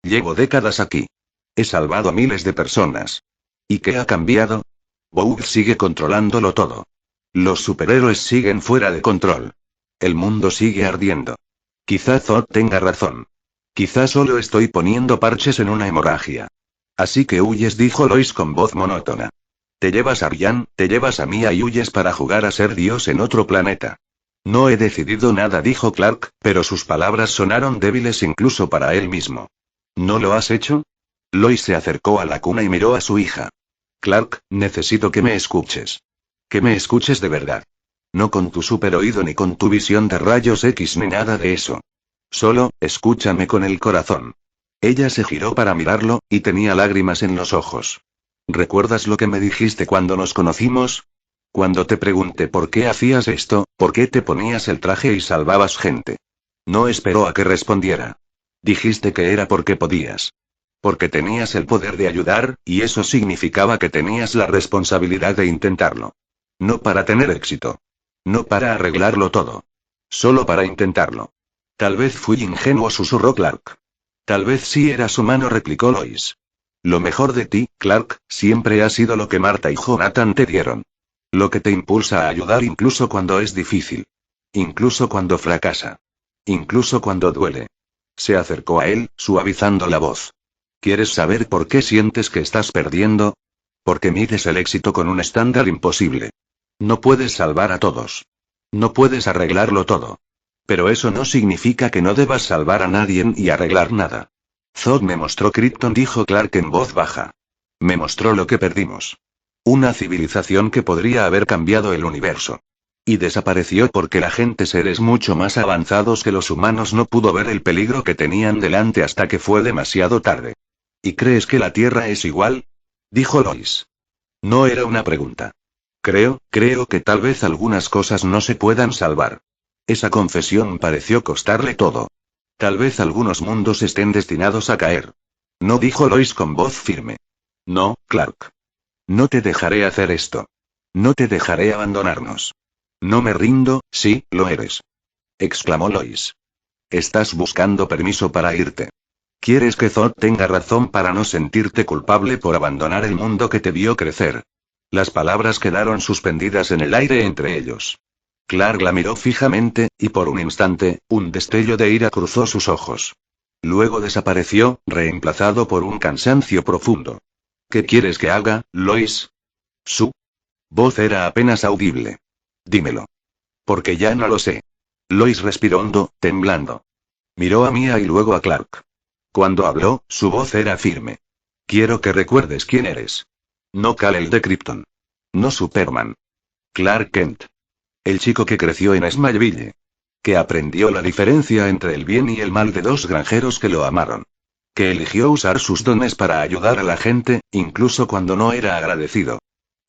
Llevo décadas aquí. He salvado a miles de personas. ¿Y qué ha cambiado? Boog sigue controlándolo todo. Los superhéroes siguen fuera de control. El mundo sigue ardiendo. Quizá Zod tenga razón. Quizá solo estoy poniendo parches en una hemorragia. Así que huyes, dijo Lois con voz monótona. Te llevas a Ryan, te llevas a Mia y huyes para jugar a ser Dios en otro planeta. No he decidido nada, dijo Clark, pero sus palabras sonaron débiles incluso para él mismo. ¿No lo has hecho? Lois se acercó a la cuna y miró a su hija. Clark, necesito que me escuches. Que me escuches de verdad. No con tu superoído ni con tu visión de rayos X ni nada de eso. Solo, escúchame con el corazón. Ella se giró para mirarlo, y tenía lágrimas en los ojos. ¿Recuerdas lo que me dijiste cuando nos conocimos? Cuando te pregunté por qué hacías esto, por qué te ponías el traje y salvabas gente. No esperó a que respondiera. Dijiste que era porque podías. Porque tenías el poder de ayudar, y eso significaba que tenías la responsabilidad de intentarlo. No para tener éxito. No para arreglarlo todo. Solo para intentarlo. Tal vez fui ingenuo, susurró Clark. Tal vez sí eras humano, replicó Lois. Lo mejor de ti, Clark, siempre ha sido lo que Marta y Jonathan te dieron. Lo que te impulsa a ayudar incluso cuando es difícil. Incluso cuando fracasa. Incluso cuando duele. Se acercó a él, suavizando la voz. ¿Quieres saber por qué sientes que estás perdiendo? Porque mides el éxito con un estándar imposible. No puedes salvar a todos. No puedes arreglarlo todo. Pero eso no significa que no debas salvar a nadie y arreglar nada. Zod me mostró Krypton, dijo Clark en voz baja. Me mostró lo que perdimos. Una civilización que podría haber cambiado el universo. Y desapareció porque la gente, seres mucho más avanzados que los humanos, no pudo ver el peligro que tenían delante hasta que fue demasiado tarde. ¿Y crees que la Tierra es igual? Dijo Lois. No era una pregunta. Creo que tal vez algunas cosas no se puedan salvar. Esa confesión pareció costarle todo. Tal vez algunos mundos estén destinados a caer. No, dijo Lois con voz firme. No, Clark. No te dejaré hacer esto. No te dejaré abandonarnos. No me rindo, sí, lo eres. Exclamó Lois. Estás buscando permiso para irte. ¿Quieres que Zod tenga razón para no sentirte culpable por abandonar el mundo que te vio crecer? Las palabras quedaron suspendidas en el aire entre ellos. Clark la miró fijamente, y por un instante, un destello de ira cruzó sus ojos. Luego desapareció, reemplazado por un cansancio profundo. ¿Qué quieres que haga, Lois? Su voz era apenas audible. Dímelo. Porque ya no lo sé. Lois respiró hondo, temblando. Miró a Mia y luego a Clark. Cuando habló, su voz era firme. Quiero que recuerdes quién eres. No Kal-El de Krypton. No Superman. Clark Kent. El chico que creció en Smallville. Que aprendió la diferencia entre el bien y el mal de dos granjeros que lo amaron. Que eligió usar sus dones para ayudar a la gente, incluso cuando no era agradecido.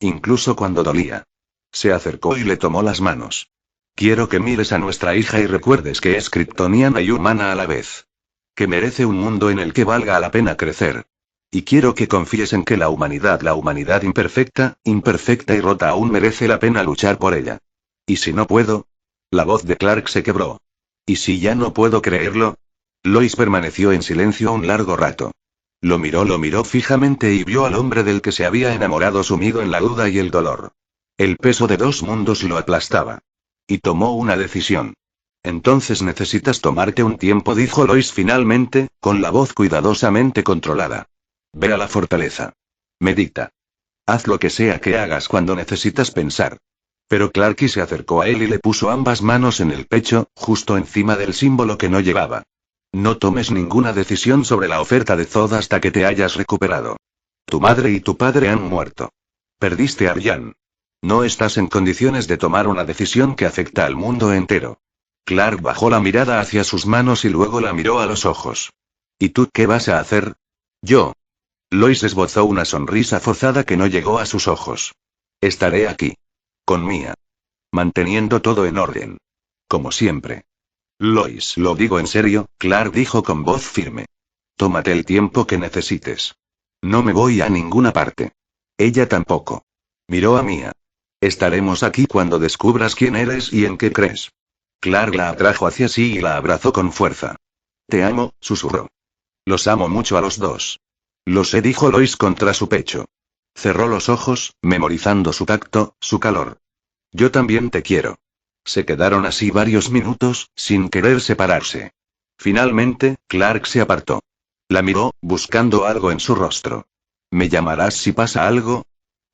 Incluso cuando dolía. Se acercó y le tomó las manos. Quiero que mires a nuestra hija y recuerdes que es kryptoniana y humana a la vez. Que merece un mundo en el que valga la pena crecer. Y quiero que confíes en que la humanidad imperfecta y rota, aún merece la pena luchar por ella. ¿Y si no puedo? La voz de Clark se quebró. ¿Y si ya no puedo creerlo? Lois permaneció en silencio un largo rato. Lo miró fijamente y vio al hombre del que se había enamorado sumido en la duda y el dolor. El peso de dos mundos lo aplastaba. Y tomó una decisión. Entonces necesitas tomarte un tiempo, dijo Lois finalmente, con la voz cuidadosamente controlada. Ve a la fortaleza. Medita. Haz lo que sea que hagas cuando necesitas pensar. Pero Clarky se acercó a él y le puso ambas manos en el pecho, justo encima del símbolo que no llevaba. No tomes ninguna decisión sobre la oferta de Zod hasta que te hayas recuperado. Tu madre y tu padre han muerto. Perdiste a Aryan. No estás en condiciones de tomar una decisión que afecta al mundo entero. Clark bajó la mirada hacia sus manos y luego la miró a los ojos. ¿Y tú qué vas a hacer? Yo. Lois esbozó una sonrisa forzada que no llegó a sus ojos. Estaré aquí. Con Mia. Manteniendo todo en orden. Como siempre. Lois, lo digo en serio, Clark dijo con voz firme. Tómate el tiempo que necesites. No me voy a ninguna parte. Ella tampoco. Miró a Mia. Estaremos aquí cuando descubras quién eres y en qué crees. Clark la atrajo hacia sí y la abrazó con fuerza. Te amo, susurró. Los amo mucho a los dos. Lo sé, dijo Lois contra su pecho. Cerró los ojos, memorizando su tacto, su calor. Yo también te quiero. Se quedaron así varios minutos, sin querer separarse. Finalmente, Clark se apartó. La miró, buscando algo en su rostro. ¿Me llamarás si pasa algo?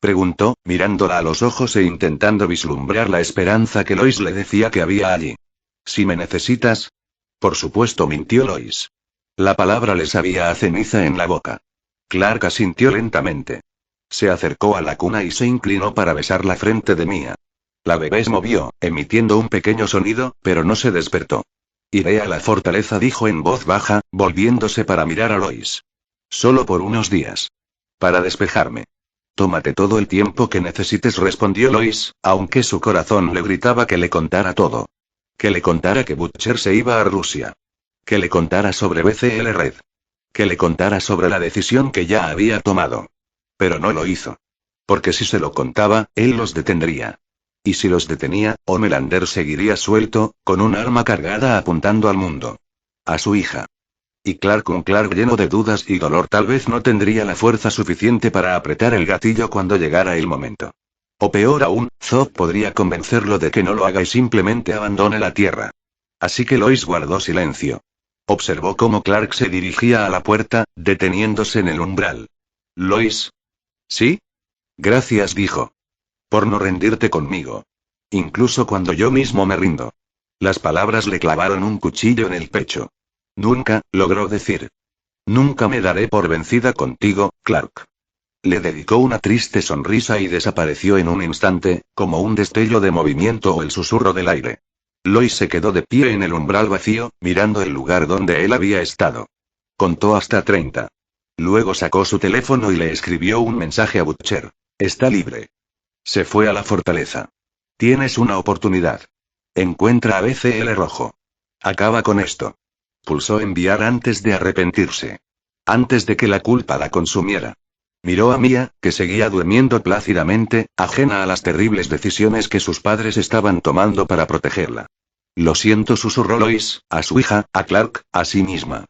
Preguntó, mirándola a los ojos e intentando vislumbrar la esperanza que Lois le decía que había allí. ¿Si me necesitas? Por supuesto, mintió Lois. La palabra le sabía a ceniza en la boca. Clark asintió lentamente. Se acercó a la cuna y se inclinó para besar la frente de Mia. La bebé se movió, emitiendo un pequeño sonido, pero no se despertó. Iré a la fortaleza, dijo en voz baja, volviéndose para mirar a Lois. Solo por unos días. Para despejarme. Tómate todo el tiempo que necesites, respondió Lois, aunque su corazón le gritaba que le contara todo. Que le contara que Butcher se iba a Rusia. Que le contara sobre BCL Red. Que le contara sobre la decisión que ya había tomado. Pero no lo hizo. Porque si se lo contaba, él los detendría. Y si los detenía, Homelander seguiría suelto, con un arma cargada apuntando al mundo. A su hija. Y un Clark lleno de dudas y dolor tal vez no tendría la fuerza suficiente para apretar el gatillo cuando llegara el momento. O peor aún, Zod podría convencerlo de que no lo haga y simplemente abandone la Tierra. Así que Lois guardó silencio. Observó cómo Clark se dirigía a la puerta, deteniéndose en el umbral. ¿Lois? ¿Sí? Gracias, dijo. Por no rendirte conmigo. Incluso cuando yo mismo me rindo. Las palabras le clavaron un cuchillo en el pecho. Nunca, logró decir. Nunca me daré por vencida contigo, Clark. Le dedicó una triste sonrisa y desapareció en un instante, como un destello de movimiento o el susurro del aire. Lois se quedó de pie en el umbral vacío, mirando el lugar donde él había estado. Contó hasta 30. Luego sacó su teléfono y le escribió un mensaje a Butcher. Está libre. Se fue a la fortaleza. Tienes una oportunidad. Encuentra a BCL Rojo. Acaba con esto. Pulsó enviar antes de arrepentirse. Antes de que la culpa la consumiera. Miró a Mia, que seguía durmiendo plácidamente, ajena a las terribles decisiones que sus padres estaban tomando para protegerla. Lo siento, susurró Lois, a su hija, a Clark, a sí misma.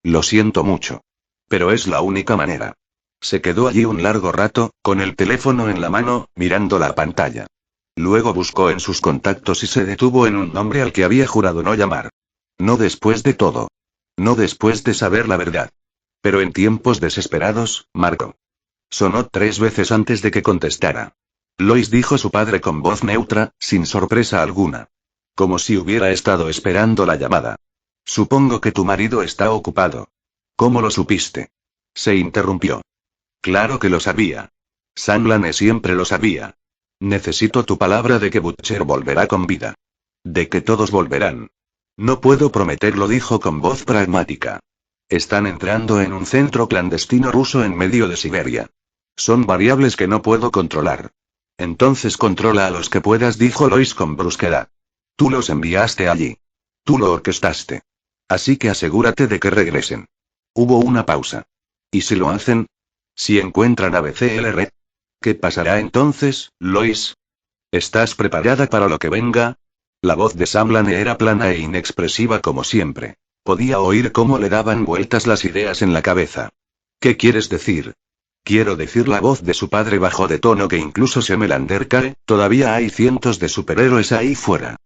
Lo siento mucho. Pero es la única manera. Se quedó allí un largo rato, con el teléfono en la mano, mirando la pantalla. Luego buscó en sus contactos y se detuvo en un nombre al que había jurado no llamar. No después de todo. No después de saber la verdad. Pero en tiempos desesperados, Marco. Sonó 3 veces antes de que contestara. Lois, dijo su padre con voz neutra, sin sorpresa alguna. Como si hubiera estado esperando la llamada. Supongo que tu marido está ocupado. ¿Cómo lo supiste? Se interrumpió. Claro que lo sabía. Sanglane siempre lo sabía. Necesito tu palabra de que Butcher volverá con vida. De que todos volverán. No puedo prometerlo, dijo con voz pragmática. Están entrando en un centro clandestino ruso en medio de Siberia. Son variables que no puedo controlar. Entonces controla a los que puedas, dijo Lois con brusquedad. Tú los enviaste allí. Tú lo orquestaste. Así que asegúrate de que regresen. Hubo una pausa. ¿Y si lo hacen? Si encuentran a BCL Red. ¿Qué pasará entonces, Lois? ¿Estás preparada para lo que venga? La voz de Samlane era plana e inexpresiva como siempre. Podía oír cómo le daban vueltas las ideas en la cabeza. ¿Qué quieres decir? Quiero decir, la voz de su padre bajó de tono que incluso si Homelander cae, todavía hay cientos de superhéroes ahí fuera.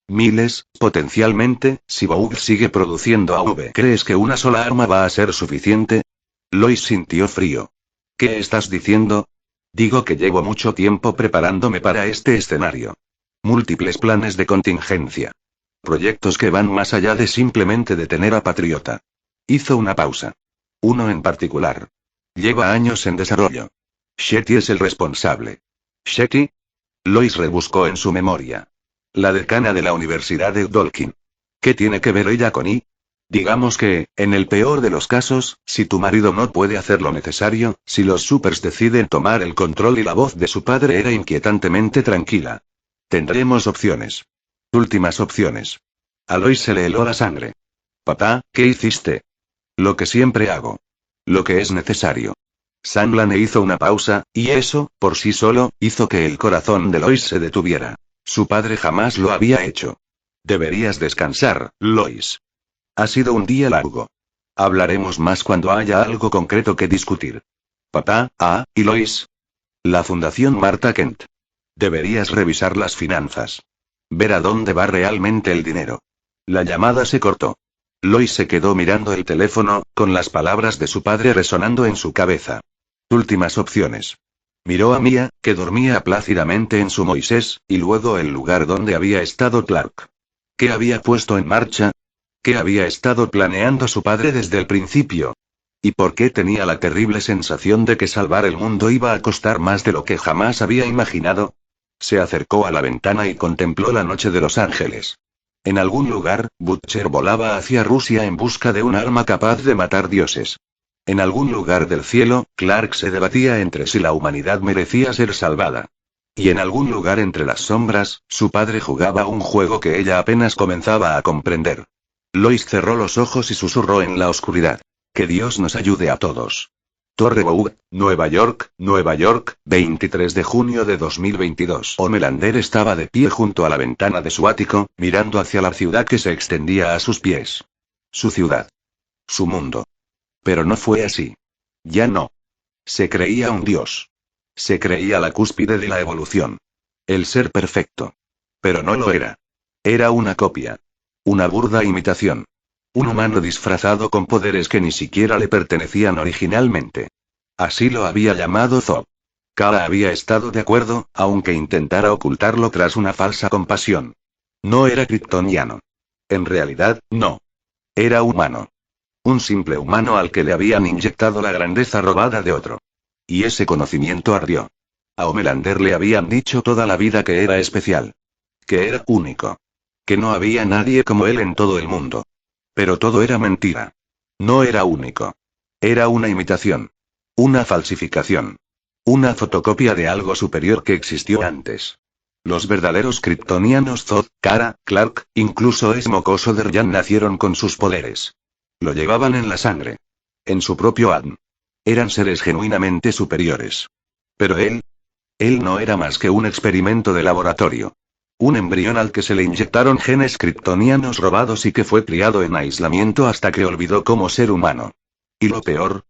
Miles, potencialmente, si Vogue sigue produciendo AV. ¿Crees que una sola arma va a ser suficiente? Lois sintió frío. ¿Qué estás diciendo? Digo que llevo mucho tiempo preparándome para este escenario. Múltiples planes de contingencia. Proyectos que van más allá de simplemente detener a Patriota. Hizo una pausa. Uno en particular. Lleva años en desarrollo. Shetty es el responsable. ¿Shetty? Lois rebuscó en su memoria. La decana de la Universidad de Dolkin. ¿Qué tiene que ver ella con I? Digamos que, en el peor de los casos, si tu marido no puede hacer lo necesario, si los supers deciden tomar el control y la voz de su padre era inquietantemente tranquila. Tendremos opciones. Últimas opciones. A Lois se le heló la sangre. Papá, ¿qué hiciste? Lo que siempre hago. Lo que es necesario. Sam Lane hizo una pausa, y eso, por sí solo, hizo que el corazón de Lois se detuviera. Su padre jamás lo había hecho. Deberías descansar, Lois. Ha sido un día largo. Hablaremos más cuando haya algo concreto que discutir. Papá, ¿y Lois? La Fundación Martha Kent. Deberías revisar las finanzas. Ver a dónde va realmente el dinero. La llamada se cortó. Lois se quedó mirando el teléfono, con las palabras de su padre resonando en su cabeza. Últimas opciones. Miró a Mia, que dormía plácidamente en su Moisés, y luego el lugar donde había estado Clark. ¿Qué había puesto en marcha? ¿Qué había estado planeando su padre desde el principio? ¿Y por qué tenía la terrible sensación de que salvar el mundo iba a costar más de lo que jamás había imaginado? Se acercó a la ventana y contempló la noche de Los Ángeles. En algún lugar, Butcher volaba hacia Rusia en busca de un arma capaz de matar dioses. En algún lugar del cielo, Clark se debatía entre si la humanidad merecía ser salvada. Y en algún lugar entre las sombras, su padre jugaba un juego que ella apenas comenzaba a comprender. Lois cerró los ojos y susurró en la oscuridad. Que Dios nos ayude a todos. Torre Bow, Nueva York, 23 de junio de 2022. Homelander estaba de pie junto a la ventana de su ático, mirando hacia la ciudad que se extendía a sus pies. Su ciudad. Su mundo. Pero no fue así. Ya no. Se creía un dios. Se creía la cúspide de la evolución. El ser perfecto. Pero no lo era. Era una copia. Una burda imitación. Un humano disfrazado con poderes que ni siquiera le pertenecían originalmente. Así lo había llamado Zod. Kara había estado de acuerdo, aunque intentara ocultarlo tras una falsa compasión. No era kryptoniano. En realidad, no. Era humano. Un simple humano al que le habían inyectado la grandeza robada de otro. Y ese conocimiento ardió. A Homelander le habían dicho toda la vida que era especial. Que era único. Que no había nadie como él en todo el mundo. Pero todo era mentira. No era único. Era una imitación. Una falsificación. Una fotocopia de algo superior que existió antes. Los verdaderos kryptonianos Zod, Kara, Clark, incluso Smoke Derjan nacieron con sus poderes. Lo llevaban en la sangre. En su propio ADN. Eran seres genuinamente superiores. Pero él no era más que un experimento de laboratorio. Un embrión al que se le inyectaron genes kryptonianos robados y que fue criado en aislamiento hasta que olvidó cómo ser humano. Y lo peor,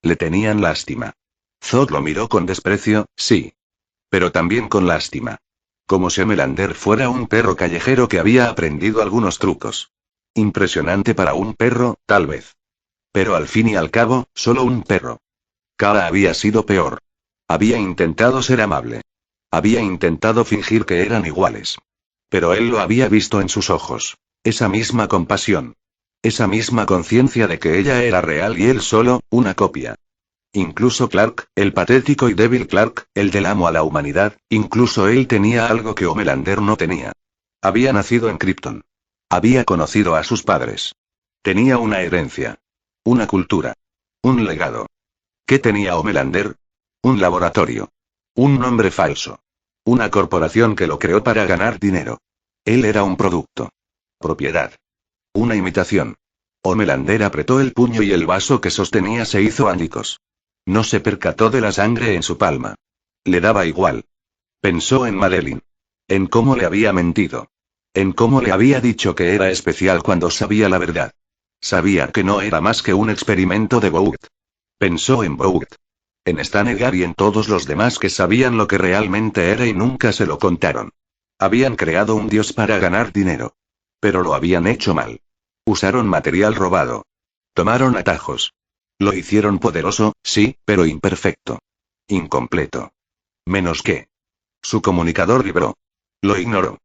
le tenían lástima. Zod lo miró con desprecio, sí. Pero también con lástima. Como si Homelander fuera un perro callejero que había aprendido algunos trucos. Impresionante para un perro, tal vez. Pero al fin y al cabo, solo un perro. Kara había sido peor. Había intentado ser amable. Había intentado fingir que eran iguales. Pero él lo había visto en sus ojos. Esa misma compasión. Esa misma conciencia de que ella era real y él solo, una copia. Incluso Clark, el patético y débil Clark, el del amo a la humanidad, incluso él tenía algo que Homelander no tenía. Había nacido en Krypton. Había conocido a sus padres. Tenía una herencia. Una cultura. Un legado. ¿Qué tenía Homelander? Un laboratorio. Un nombre falso. Una corporación que lo creó para ganar dinero. Él era un producto. Propiedad. Una imitación. Homelander apretó el puño y el vaso que sostenía se hizo ánicos. No se percató de la sangre en su palma. Le daba igual. Pensó en Madeline. En cómo le había mentido. En cómo le había dicho que era especial cuando sabía la verdad. Sabía que no era más que un experimento de Vogt. Pensó en Vogt. En Stanegar y en todos los demás que sabían lo que realmente era y nunca se lo contaron. Habían creado un dios para ganar dinero. Pero lo habían hecho mal. Usaron material robado. Tomaron atajos. Lo hicieron poderoso, sí, pero imperfecto. Incompleto. Menos que. Su comunicador vibró. Lo ignoró.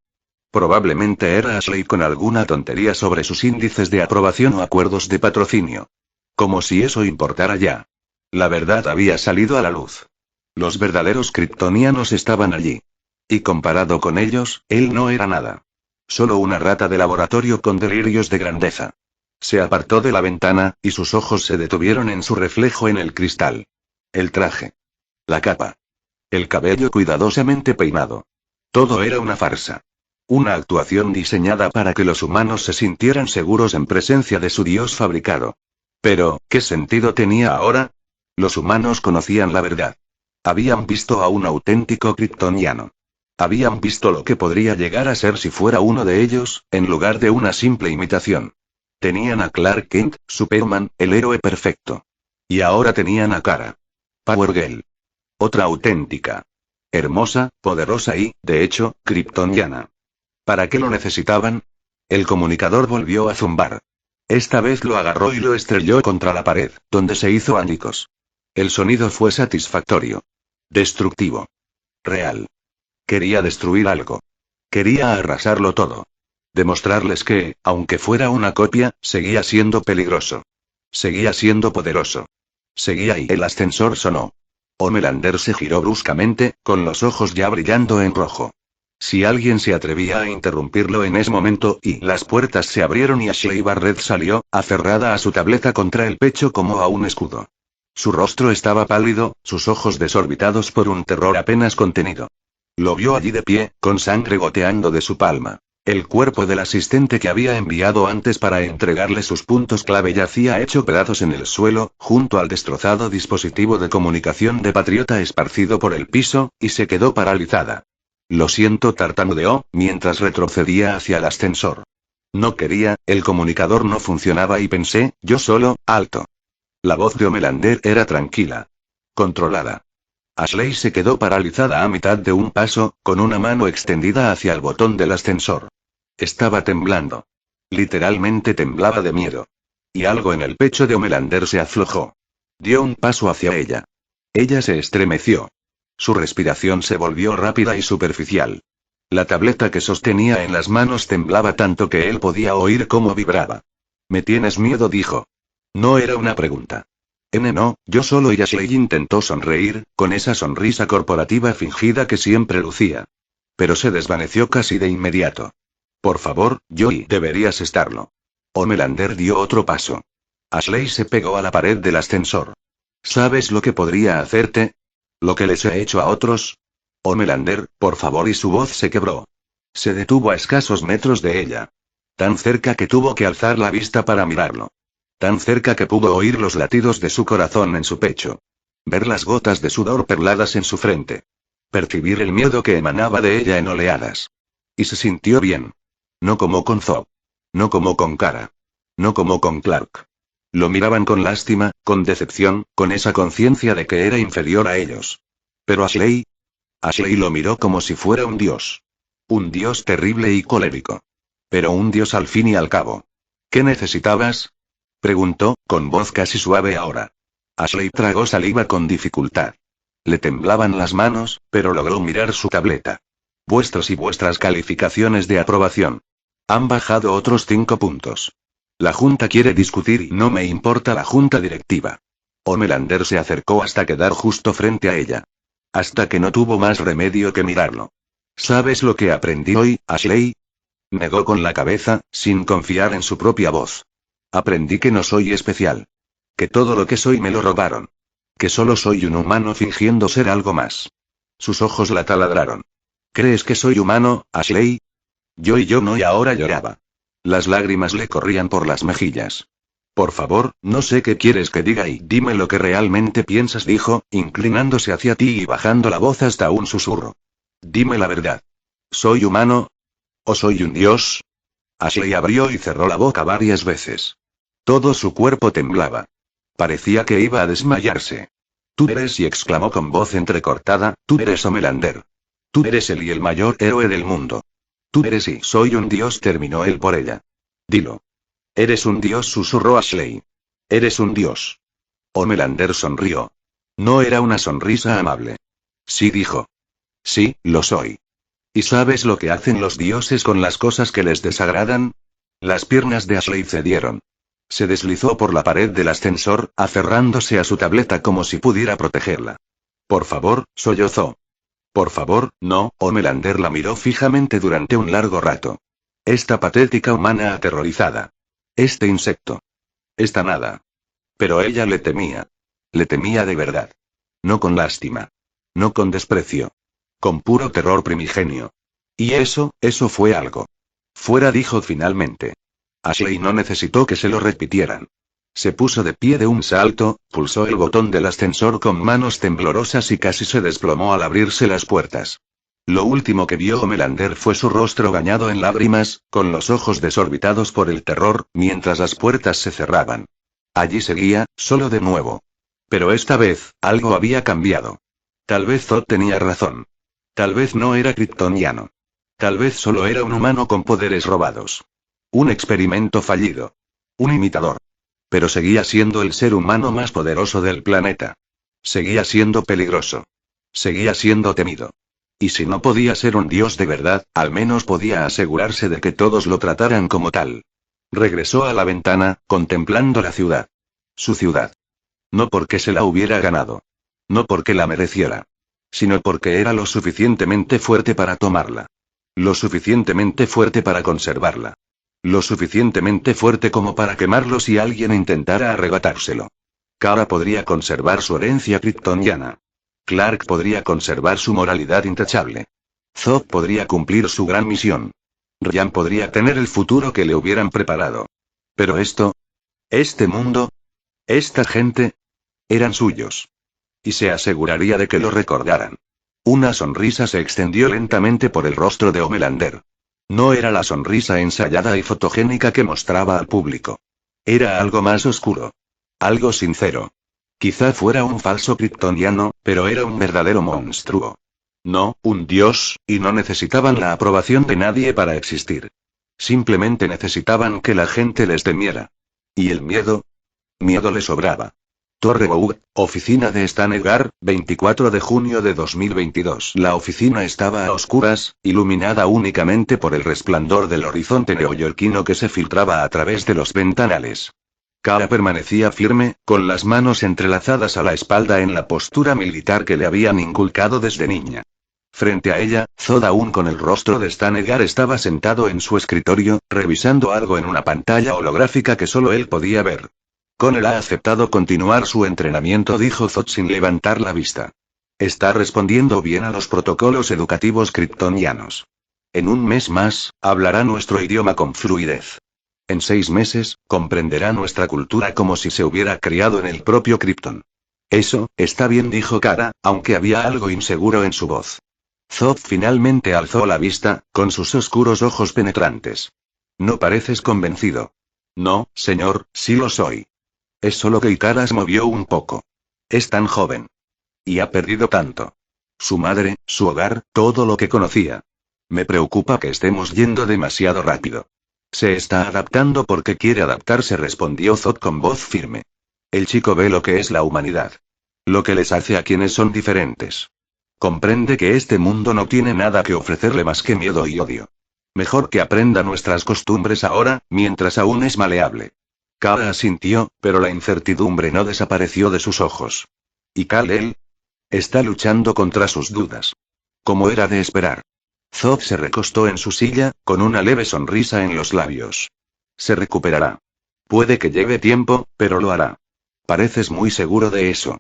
Probablemente era Ashley con alguna tontería sobre sus índices de aprobación o acuerdos de patrocinio. Como si eso importara ya. La verdad había salido a la luz. Los verdaderos kryptonianos estaban allí. Y comparado con ellos, él no era nada. Solo una rata de laboratorio con delirios de grandeza. Se apartó de la ventana, y sus ojos se detuvieron en su reflejo en el cristal. El traje. La capa. El cabello cuidadosamente peinado. Todo era una farsa. Una actuación diseñada para que los humanos se sintieran seguros en presencia de su dios fabricado. Pero, ¿qué sentido tenía ahora? Los humanos conocían la verdad. Habían visto a un auténtico kryptoniano. Habían visto lo que podría llegar a ser si fuera uno de ellos, en lugar de una simple imitación. Tenían a Clark Kent, Superman, el héroe perfecto. Y ahora tenían a Kara. Power Girl. Otra auténtica. Hermosa, poderosa y, de hecho, kryptoniana. ¿Para qué lo necesitaban? El comunicador volvió a zumbar. Esta vez lo agarró y lo estrelló contra la pared, donde se hizo añicos. El sonido fue satisfactorio. Destructivo. Real. Quería destruir algo. Quería arrasarlo todo. Demostrarles que, aunque fuera una copia, seguía siendo peligroso. Seguía siendo poderoso. Seguía y el ascensor sonó. Homelander se giró bruscamente, con los ojos ya brillando en rojo. Si alguien se atrevía a interrumpirlo en ese momento, y las puertas se abrieron y Ashley Barrett salió, aferrada a su tableta contra el pecho como a un escudo. Su rostro estaba pálido, sus ojos desorbitados por un terror apenas contenido. Lo vio allí de pie, con sangre goteando de su palma. El cuerpo del asistente que había enviado antes para entregarle sus puntos clave yacía hecho pedazos en el suelo, junto al destrozado dispositivo de comunicación de Patriota esparcido por el piso, y se quedó paralizada. Lo siento, tartamudeó, mientras retrocedía hacia el ascensor. No quería, el comunicador no funcionaba y pensé, yo solo, alto. La voz de Homelander era tranquila. Controlada. Ashley se quedó paralizada a mitad de un paso, con una mano extendida hacia el botón del ascensor. Estaba temblando. Literalmente temblaba de miedo. Y algo en el pecho de Homelander se aflojó. Dio un paso hacia ella. Ella se estremeció. Su respiración se volvió rápida y superficial. La tableta que sostenía en las manos temblaba tanto que él podía oír cómo vibraba. ¿Me tienes miedo?, dijo. No era una pregunta. No, yo solo, y Ashley intentó sonreír, con esa sonrisa corporativa fingida que siempre lucía. Pero se desvaneció casi de inmediato. Por favor, Joey, deberías estarlo. Homelander dio otro paso. Ashley se pegó a la pared del ascensor. ¿Sabes lo que podría hacerte? ¿Lo que les he hecho a otros? Homelander, por favor, y su voz se quebró. Se detuvo a escasos metros de ella. Tan cerca que tuvo que alzar la vista para mirarlo. Tan cerca que pudo oír los latidos de su corazón en su pecho. Ver las gotas de sudor perladas en su frente. Percibir el miedo que emanaba de ella en oleadas. Y se sintió bien. No como con Zoe. No como con Kara. No como con Clark. Lo miraban con lástima, con decepción, con esa conciencia de que era inferior a ellos. Pero Ashley lo miró como si fuera un dios. Un dios terrible y colérico. Pero un dios al fin y al cabo. ¿Qué necesitabas?, preguntó, con voz casi suave ahora. Ashley tragó saliva con dificultad. Le temblaban las manos, pero logró mirar su tableta. Vuestros y vuestras calificaciones de aprobación. Han bajado otros 5 puntos. La junta quiere discutir y no me importa la junta directiva. Homelander se acercó hasta quedar justo frente a ella. Hasta que no tuvo más remedio que mirarlo. ¿Sabes lo que aprendí hoy, Ashley? Negó con la cabeza, sin confiar en su propia voz. Aprendí que no soy especial. Que todo lo que soy me lo robaron. Que solo soy un humano fingiendo ser algo más. Sus ojos la taladraron. ¿Crees que soy humano, Ashley? Yo no, y ahora lloraba. Las lágrimas le corrían por las mejillas. Por favor, no sé qué quieres que diga y dime lo que realmente piensas, dijo, inclinándose hacia ti y bajando la voz hasta un susurro. Dime la verdad. ¿Soy humano? ¿O soy un dios? Ashley abrió y cerró la boca varias veces. Todo su cuerpo temblaba. Parecía que iba a desmayarse. Tú eres, y exclamó con voz entrecortada, tú eres Homelander. Tú eres el y el mayor héroe del mundo. Tú eres y soy un dios, terminó él por ella. Dilo. Eres un dios, susurró Ashley. Eres un dios. Homelander sonrió. No era una sonrisa amable. Sí, dijo. Sí, lo soy. ¿Y sabes lo que hacen los dioses con las cosas que les desagradan? Las piernas de Ashley cedieron. Se deslizó por la pared del ascensor, aferrándose a su tableta como si pudiera protegerla. Por favor, sollozó. Por favor, no, Homelander la miró fijamente durante un largo rato. Esta patética humana aterrorizada. Este insecto. Esta nada. Pero ella le temía. Le temía de verdad. No con lástima. No con desprecio. Con puro terror primigenio. Y eso fue algo. Fuera, dijo finalmente. Ashley no necesitó que se lo repitieran. Se puso de pie de un salto, pulsó el botón del ascensor con manos temblorosas y casi se desplomó al abrirse las puertas. Lo último que vio Homelander fue su rostro bañado en lágrimas, con los ojos desorbitados por el terror, mientras las puertas se cerraban. Allí seguía, solo de nuevo. Pero esta vez, algo había cambiado. Tal vez Zod tenía razón. Tal vez no era kryptoniano. Tal vez solo era un humano con poderes robados. Un experimento fallido. Un imitador. Pero seguía siendo el ser humano más poderoso del planeta. Seguía siendo peligroso. Seguía siendo temido. Y si no podía ser un dios de verdad, al menos podía asegurarse de que todos lo trataran como tal. Regresó a la ventana, contemplando la ciudad. Su ciudad. No porque se la hubiera ganado. No porque la mereciera. Sino porque era lo suficientemente fuerte para tomarla. Lo suficientemente fuerte para conservarla. Lo suficientemente fuerte como para quemarlo si alguien intentara arrebatárselo. Kara podría conservar su herencia kryptoniana. Clark podría conservar su moralidad intachable. Zod podría cumplir su gran misión. Ryan podría tener el futuro que le hubieran preparado. Pero esto, este mundo, esta gente, eran suyos. Y se aseguraría de que lo recordaran. Una sonrisa se extendió lentamente por el rostro de Homelander. No era la sonrisa ensayada y fotogénica que mostraba al público. Era algo más oscuro. Algo sincero. Quizá fuera un falso kryptoniano, pero era un verdadero monstruo. No, un dios, y no necesitaban la aprobación de nadie para existir. Simplemente necesitaban que la gente les temiera. ¿Y el miedo? Miedo le sobraba. Torre Boug, oficina de Stan Edgar, 24 de junio de 2022. La oficina estaba a oscuras, iluminada únicamente por el resplandor del horizonte neoyorquino que se filtraba a través de los ventanales. Kara permanecía firme, con las manos entrelazadas a la espalda en la postura militar que le habían inculcado desde niña. Frente a ella, Zod, aún con el rostro de Stan Edgar, estaba sentado en su escritorio, revisando algo en una pantalla holográfica que solo él podía ver. Connell ha aceptado continuar su entrenamiento, dijo Zod sin levantar la vista. Está respondiendo bien a los protocolos educativos kryptonianos. En un mes más, hablará nuestro idioma con fluidez. En 6 meses, comprenderá nuestra cultura como si se hubiera criado en el propio Krypton. Eso, está bien, dijo Kara, aunque había algo inseguro en su voz. Zod finalmente alzó la vista, con sus oscuros ojos penetrantes. No pareces convencido. No, señor, sí lo soy. Es solo que Kara se movió un poco. Es tan joven. Y ha perdido tanto. Su madre, su hogar, todo lo que conocía. Me preocupa que estemos yendo demasiado rápido. Se está adaptando porque quiere adaptarse, respondió Zod con voz firme. El chico ve lo que es la humanidad. Lo que les hace a quienes son diferentes. Comprende que este mundo no tiene nada que ofrecerle más que miedo y odio. Mejor que aprenda nuestras costumbres ahora, mientras aún es maleable. Kara asintió, pero la incertidumbre no desapareció de sus ojos. ¿Y Kal-El? Está luchando contra sus dudas. Como era de esperar. Zod se recostó en su silla, con una leve sonrisa en los labios. Se recuperará. Puede que lleve tiempo, pero lo hará. Pareces muy seguro de eso.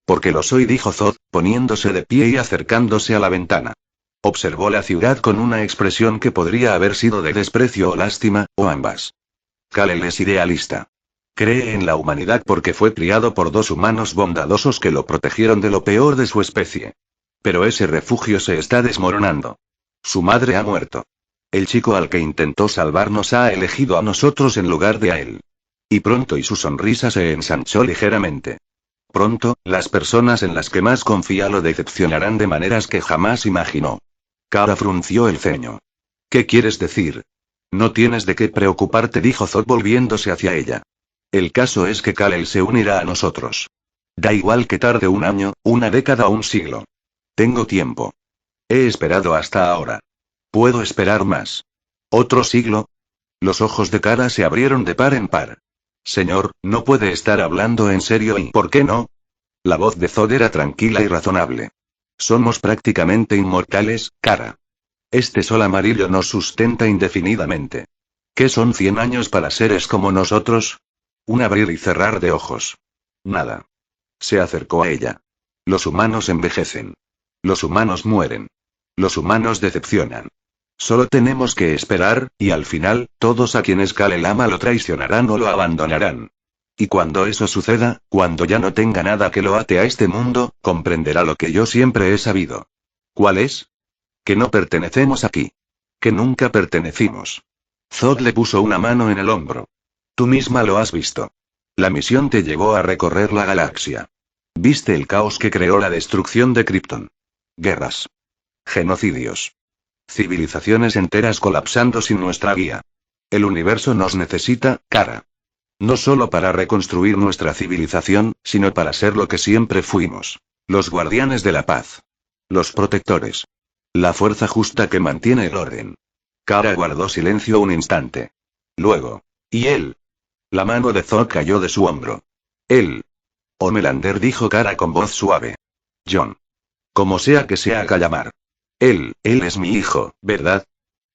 Porque lo soy, dijo Zod, poniéndose de pie y acercándose a la ventana. Observó la ciudad con una expresión que podría haber sido de desprecio o lástima, o ambas. Kal-El es idealista. Cree en la humanidad porque fue criado por 2 humanos bondadosos que lo protegieron de lo peor de su especie. Pero ese refugio se está desmoronando. Su madre ha muerto. El chico al que intentó salvarnos ha elegido a nosotros en lugar de a él. Y pronto, y su sonrisa se ensanchó ligeramente. Pronto, las personas en las que más confía lo decepcionarán de maneras que jamás imaginó. Kara frunció el ceño. ¿Qué quieres decir? No tienes de qué preocuparte, dijo Zod volviéndose hacia ella. El caso es que Kal-El se unirá a nosotros. Da igual que tarde un año, una década o un siglo. Tengo tiempo. He esperado hasta ahora. ¿Puedo esperar más? ¿Otro siglo? Los ojos de Kara se abrieron de par en par. Señor, no puede estar hablando en serio y ¿por qué no? La voz de Zod era tranquila y razonable. Somos prácticamente inmortales, Kara. Este sol amarillo nos sustenta indefinidamente. ¿Qué son 100 años para seres como nosotros? Un abrir y cerrar de ojos. Nada. Se acercó a ella. Los humanos envejecen. Los humanos mueren. Los humanos decepcionan. Solo tenemos que esperar, y al final, todos a quienes Kal-El ama lo traicionarán o lo abandonarán. Y cuando eso suceda, cuando ya no tenga nada que lo ate a este mundo, comprenderá lo que yo siempre he sabido. ¿Cuál es? Que no pertenecemos aquí. Que nunca pertenecimos. Zod le puso una mano en el hombro. Tú misma lo has visto. La misión te llevó a recorrer la galaxia. Viste el caos que creó la destrucción de Krypton. Guerras. Genocidios. Civilizaciones enteras colapsando sin nuestra guía. El universo nos necesita, Kara. No solo para reconstruir nuestra civilización, sino para ser lo que siempre fuimos. Los guardianes de la paz. Los protectores. La fuerza justa que mantiene el orden. Kara guardó silencio un instante. Luego. ¿Y él? La mano de Zod cayó de su hombro. Él. Homelander, dijo Kara con voz suave. John. Como sea que se haga llamar. Él es mi hijo, ¿verdad?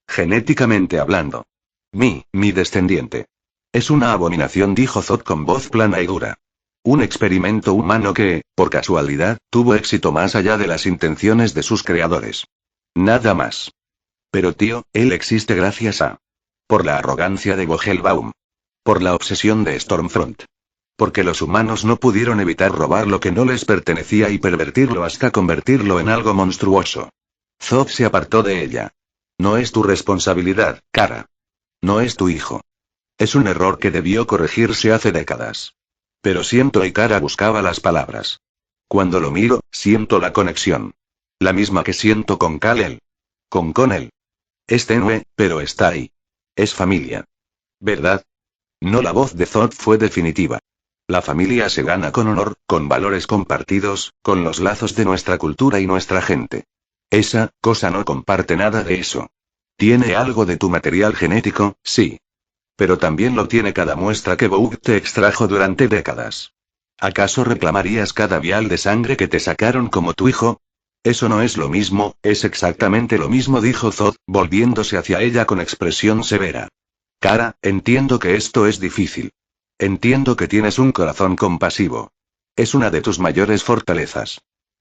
Genéticamente hablando. Mi descendiente. Es una abominación, dijo Zod con voz plana y dura. Un experimento humano que, por casualidad, tuvo éxito más allá de las intenciones de sus creadores. Nada más. Pero tío, él existe gracias a... Por la arrogancia de Vogelbaum. Por la obsesión de Stormfront. Porque los humanos no pudieron evitar robar lo que no les pertenecía y pervertirlo hasta convertirlo en algo monstruoso. Zod se apartó de ella. No es tu responsabilidad, Kara. No es tu hijo. Es un error que debió corregirse hace décadas. Pero siento, y Kara buscaba las palabras. Cuando lo miro, siento la conexión. La misma que siento con Kal-El. Con Connell. Es tenue, pero está ahí. Es familia. ¿Verdad? No, la voz de Zod fue definitiva. La familia se gana con honor, con valores compartidos, con los lazos de nuestra cultura y nuestra gente. Esa cosa no comparte nada de eso. Tiene algo de tu material genético, sí. Pero también lo tiene cada muestra que Vogue te extrajo durante décadas. ¿Acaso reclamarías cada vial de sangre que te sacaron como tu hijo? Eso no es lo mismo, es exactamente lo mismo, dijo Zod, volviéndose hacia ella con expresión severa. Kara, entiendo que esto es difícil. Entiendo que tienes un corazón compasivo. Es una de tus mayores fortalezas.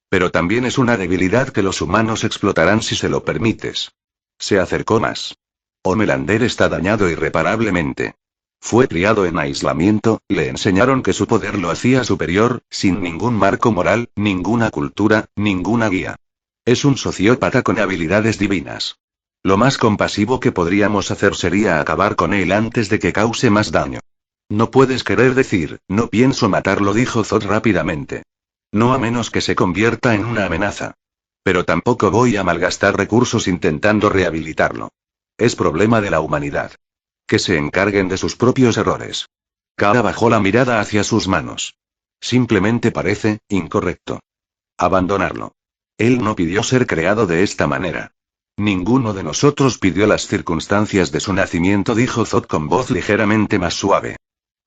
Pero también es una debilidad que los humanos explotarán si se lo permites. Se acercó más. Homelander está dañado irreparablemente. Fue criado en aislamiento, le enseñaron que su poder lo hacía superior, sin ningún marco moral, ninguna cultura, ninguna guía. Es un sociópata con habilidades divinas. Lo más compasivo que podríamos hacer sería acabar con él antes de que cause más daño. No puedes querer decir, no pienso matarlo, dijo Zod rápidamente. No a menos que se convierta en una amenaza. Pero tampoco voy a malgastar recursos intentando rehabilitarlo. Es problema de la humanidad. Que se encarguen de sus propios errores. Kara bajó la mirada hacia sus manos. Simplemente parece incorrecto. Abandonarlo. Él no pidió ser creado de esta manera. Ninguno de nosotros pidió las circunstancias de su nacimiento, dijo Zod con voz ligeramente más suave.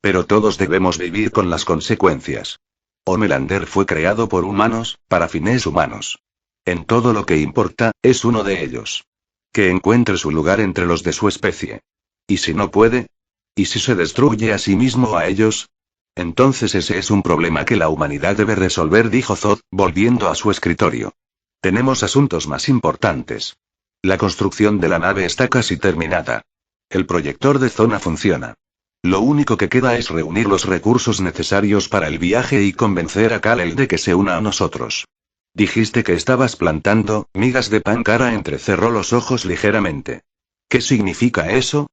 Pero todos debemos vivir con las consecuencias. Homelander fue creado por humanos, para fines humanos. En todo lo que importa, es uno de ellos. Que encuentre su lugar entre los de su especie. ¿Y si no puede? ¿Y si se destruye a sí mismo o a ellos? Entonces ese es un problema que la humanidad debe resolver, dijo Zod, volviendo a su escritorio. Tenemos asuntos más importantes. La construcción de la nave está casi terminada. El proyector de zona funciona. Lo único que queda es reunir los recursos necesarios para el viaje y convencer a Kal-El de que se una a nosotros. Dijiste que estabas plantando migas de pan. Kara entrecerró los ojos ligeramente. ¿Qué significa eso?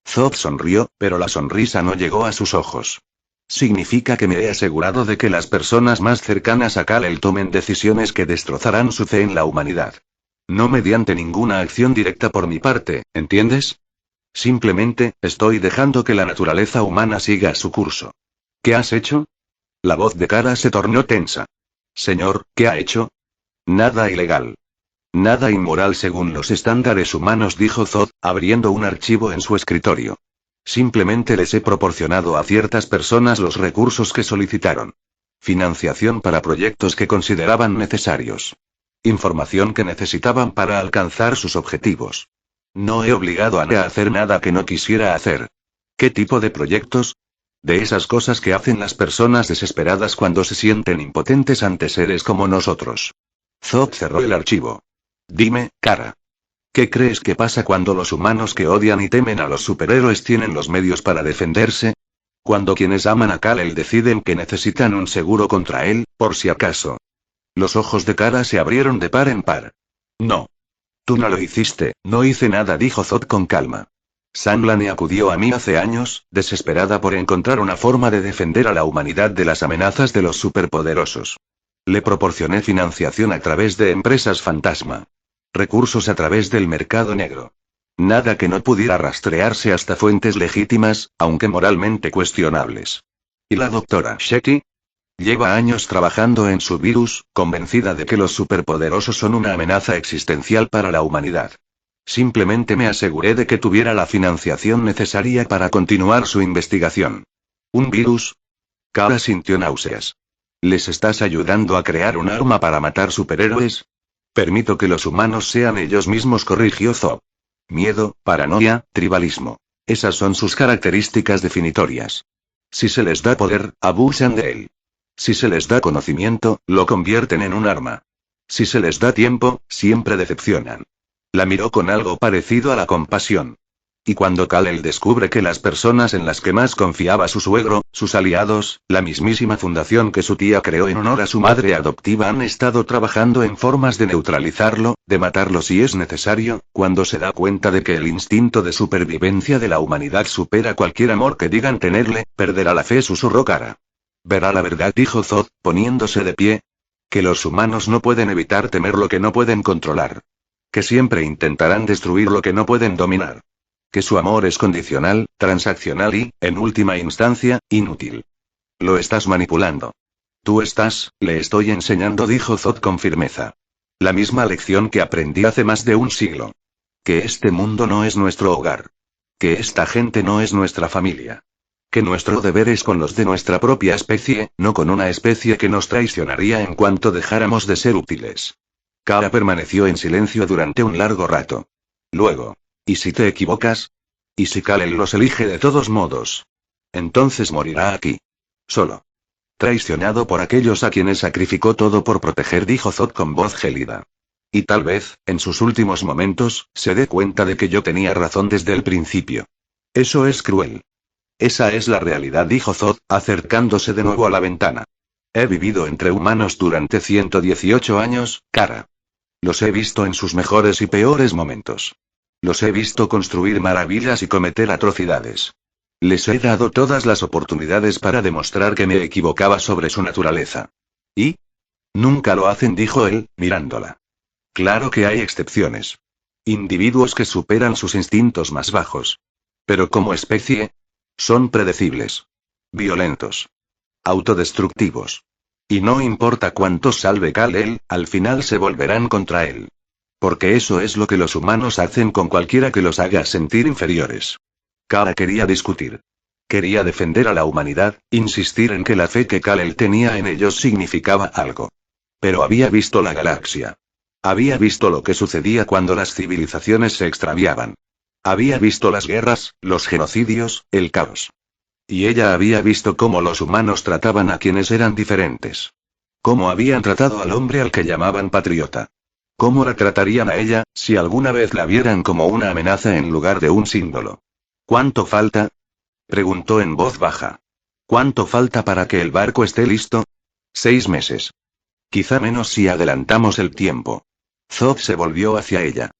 Zod sonrió, pero la sonrisa no llegó a sus ojos. Significa que me he asegurado de que las personas más cercanas a Kal-El tomen decisiones que destrozarán su fe en la humanidad. No mediante ninguna acción directa por mi parte, ¿entiendes? Simplemente, estoy dejando que la naturaleza humana siga su curso. ¿Qué has hecho? La voz de Kara se tornó tensa. Señor, ¿qué ha hecho? Nada ilegal. Nada inmoral según los estándares humanos, dijo Zod, abriendo un archivo en su escritorio. Simplemente les he proporcionado a ciertas personas los recursos que solicitaron. Financiación para proyectos que consideraban necesarios. Información que necesitaban para alcanzar sus objetivos. No he obligado a nadie a hacer nada que no quisiera hacer. ¿Qué tipo de proyectos? De esas cosas que hacen las personas desesperadas cuando se sienten impotentes ante seres como nosotros. Zod cerró el archivo. Dime, Kara. ¿Qué crees que pasa cuando los humanos que odian y temen a los superhéroes tienen los medios para defenderse? Cuando quienes aman a Kal-El deciden que necesitan un seguro contra él, por si acaso. Los ojos de Kara se abrieron de par en par. No. Tú no lo hiciste, no hice nada, dijo Zod con calma. Sanglani acudió a mí hace años, desesperada por encontrar una forma de defender a la humanidad de las amenazas de los superpoderosos. Le proporcioné financiación a través de empresas fantasma. Recursos a través del mercado negro. Nada que no pudiera rastrearse hasta fuentes legítimas, aunque moralmente cuestionables. ¿Y la doctora Shetty? Lleva años trabajando en su virus, convencida de que los superpoderosos son una amenaza existencial para la humanidad. Simplemente me aseguré de que tuviera la financiación necesaria para continuar su investigación. ¿Un virus? Kara sintió náuseas. ¿Les estás ayudando a crear un arma para matar superhéroes? Permito que los humanos sean ellos mismos, corrigió Zod. Miedo, paranoia, tribalismo. Esas son sus características definitorias. Si se les da poder, abusan de él. Si se les da conocimiento, lo convierten en un arma. Si se les da tiempo, siempre decepcionan. La miró con algo parecido a la compasión. Y cuando Kal-El descubre que las personas en las que más confiaba su suegro, sus aliados, la mismísima fundación que su tía creó en honor a su madre adoptiva han estado trabajando en formas de neutralizarlo, de matarlo si es necesario, cuando se da cuenta de que el instinto de supervivencia de la humanidad supera cualquier amor que digan tenerle, perderá la fe, susurró Kara. Verá la verdad, dijo Zod, poniéndose de pie. Que los humanos no pueden evitar temer lo que no pueden controlar. Que siempre intentarán destruir lo que no pueden dominar. Que su amor es condicional, transaccional y, en última instancia, inútil. Lo estás manipulando. Le estoy enseñando, dijo Zod con firmeza. La misma lección que aprendí hace más de un siglo. Que este mundo no es nuestro hogar. Que esta gente no es nuestra familia. Que nuestro deber es con los de nuestra propia especie, no con una especie que nos traicionaría en cuanto dejáramos de ser útiles. Kara permaneció en silencio durante un largo rato. Luego. ¿Y si te equivocas? ¿Y si Kal-El los elige de todos modos? Entonces morirá aquí. Solo. Traicionado por aquellos a quienes sacrificó todo por proteger, dijo Zod con voz gélida. Y tal vez, en sus últimos momentos, se dé cuenta de que yo tenía razón desde el principio. Eso es cruel. Esa es la realidad, dijo Zod, acercándose de nuevo a la ventana. He vivido entre humanos durante 118 años, Kara. Los he visto en sus mejores y peores momentos. Los he visto construir maravillas y cometer atrocidades. Les he dado todas las oportunidades para demostrar que me equivocaba sobre su naturaleza. ¿Y? Nunca lo hacen, dijo él, mirándola. Claro que hay excepciones. Individuos que superan sus instintos más bajos. Pero como especie, son predecibles. Violentos. Autodestructivos. Y no importa cuántos salve Kal-El, al final se volverán contra él. Porque eso es lo que los humanos hacen con cualquiera que los haga sentir inferiores. Kara quería discutir. Quería defender a la humanidad, insistir en que la fe que Kal-El tenía en ellos significaba algo. Pero había visto la galaxia. Había visto lo que sucedía cuando las civilizaciones se extraviaban. Había visto las guerras, los genocidios, el caos. Y ella había visto cómo los humanos trataban a quienes eran diferentes. Cómo habían tratado al hombre al que llamaban patriota. ¿Cómo la tratarían a ella, si alguna vez la vieran como una amenaza en lugar de un símbolo? ¿Cuánto falta? Preguntó en voz baja. ¿Cuánto falta para que el barco esté listo? 6 meses. Quizá menos si adelantamos el tiempo. Zod se volvió hacia ella.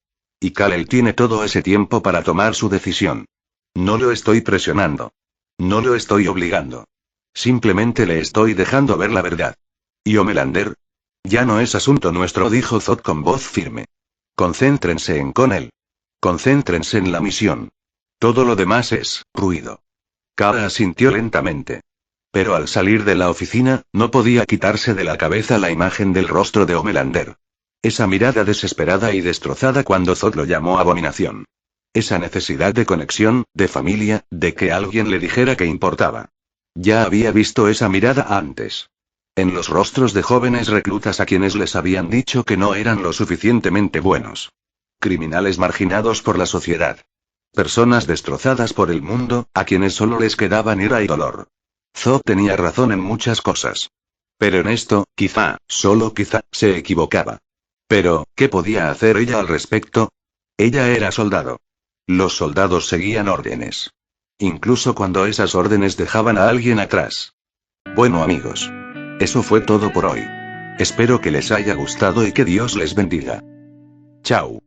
Y Kal-El tiene todo ese tiempo para tomar su decisión. No lo estoy presionando. No lo estoy obligando. Simplemente le estoy dejando ver la verdad. ¿Y Homelander? Ya no es asunto nuestro, dijo Zod con voz firme. Concéntrense en Connell. Concéntrense en la misión. Todo lo demás es ruido. Kara asintió lentamente. Pero al salir de la oficina, no podía quitarse de la cabeza la imagen del rostro de Homelander. Esa mirada desesperada y destrozada cuando Zod lo llamó abominación. Esa necesidad de conexión, de familia, de que alguien le dijera que importaba. Ya había visto esa mirada antes. En los rostros de jóvenes reclutas a quienes les habían dicho que no eran lo suficientemente buenos. Criminales marginados por la sociedad. Personas destrozadas por el mundo, a quienes solo les quedaban ira y dolor. Zod tenía razón en muchas cosas. Pero en esto, quizá, solo quizá, se equivocaba. Pero, ¿qué podía hacer ella al respecto? Ella era soldado. Los soldados seguían órdenes. Incluso cuando esas órdenes dejaban a alguien atrás. Bueno amigos. Eso fue todo por hoy. Espero que les haya gustado y que Dios les bendiga. Chao.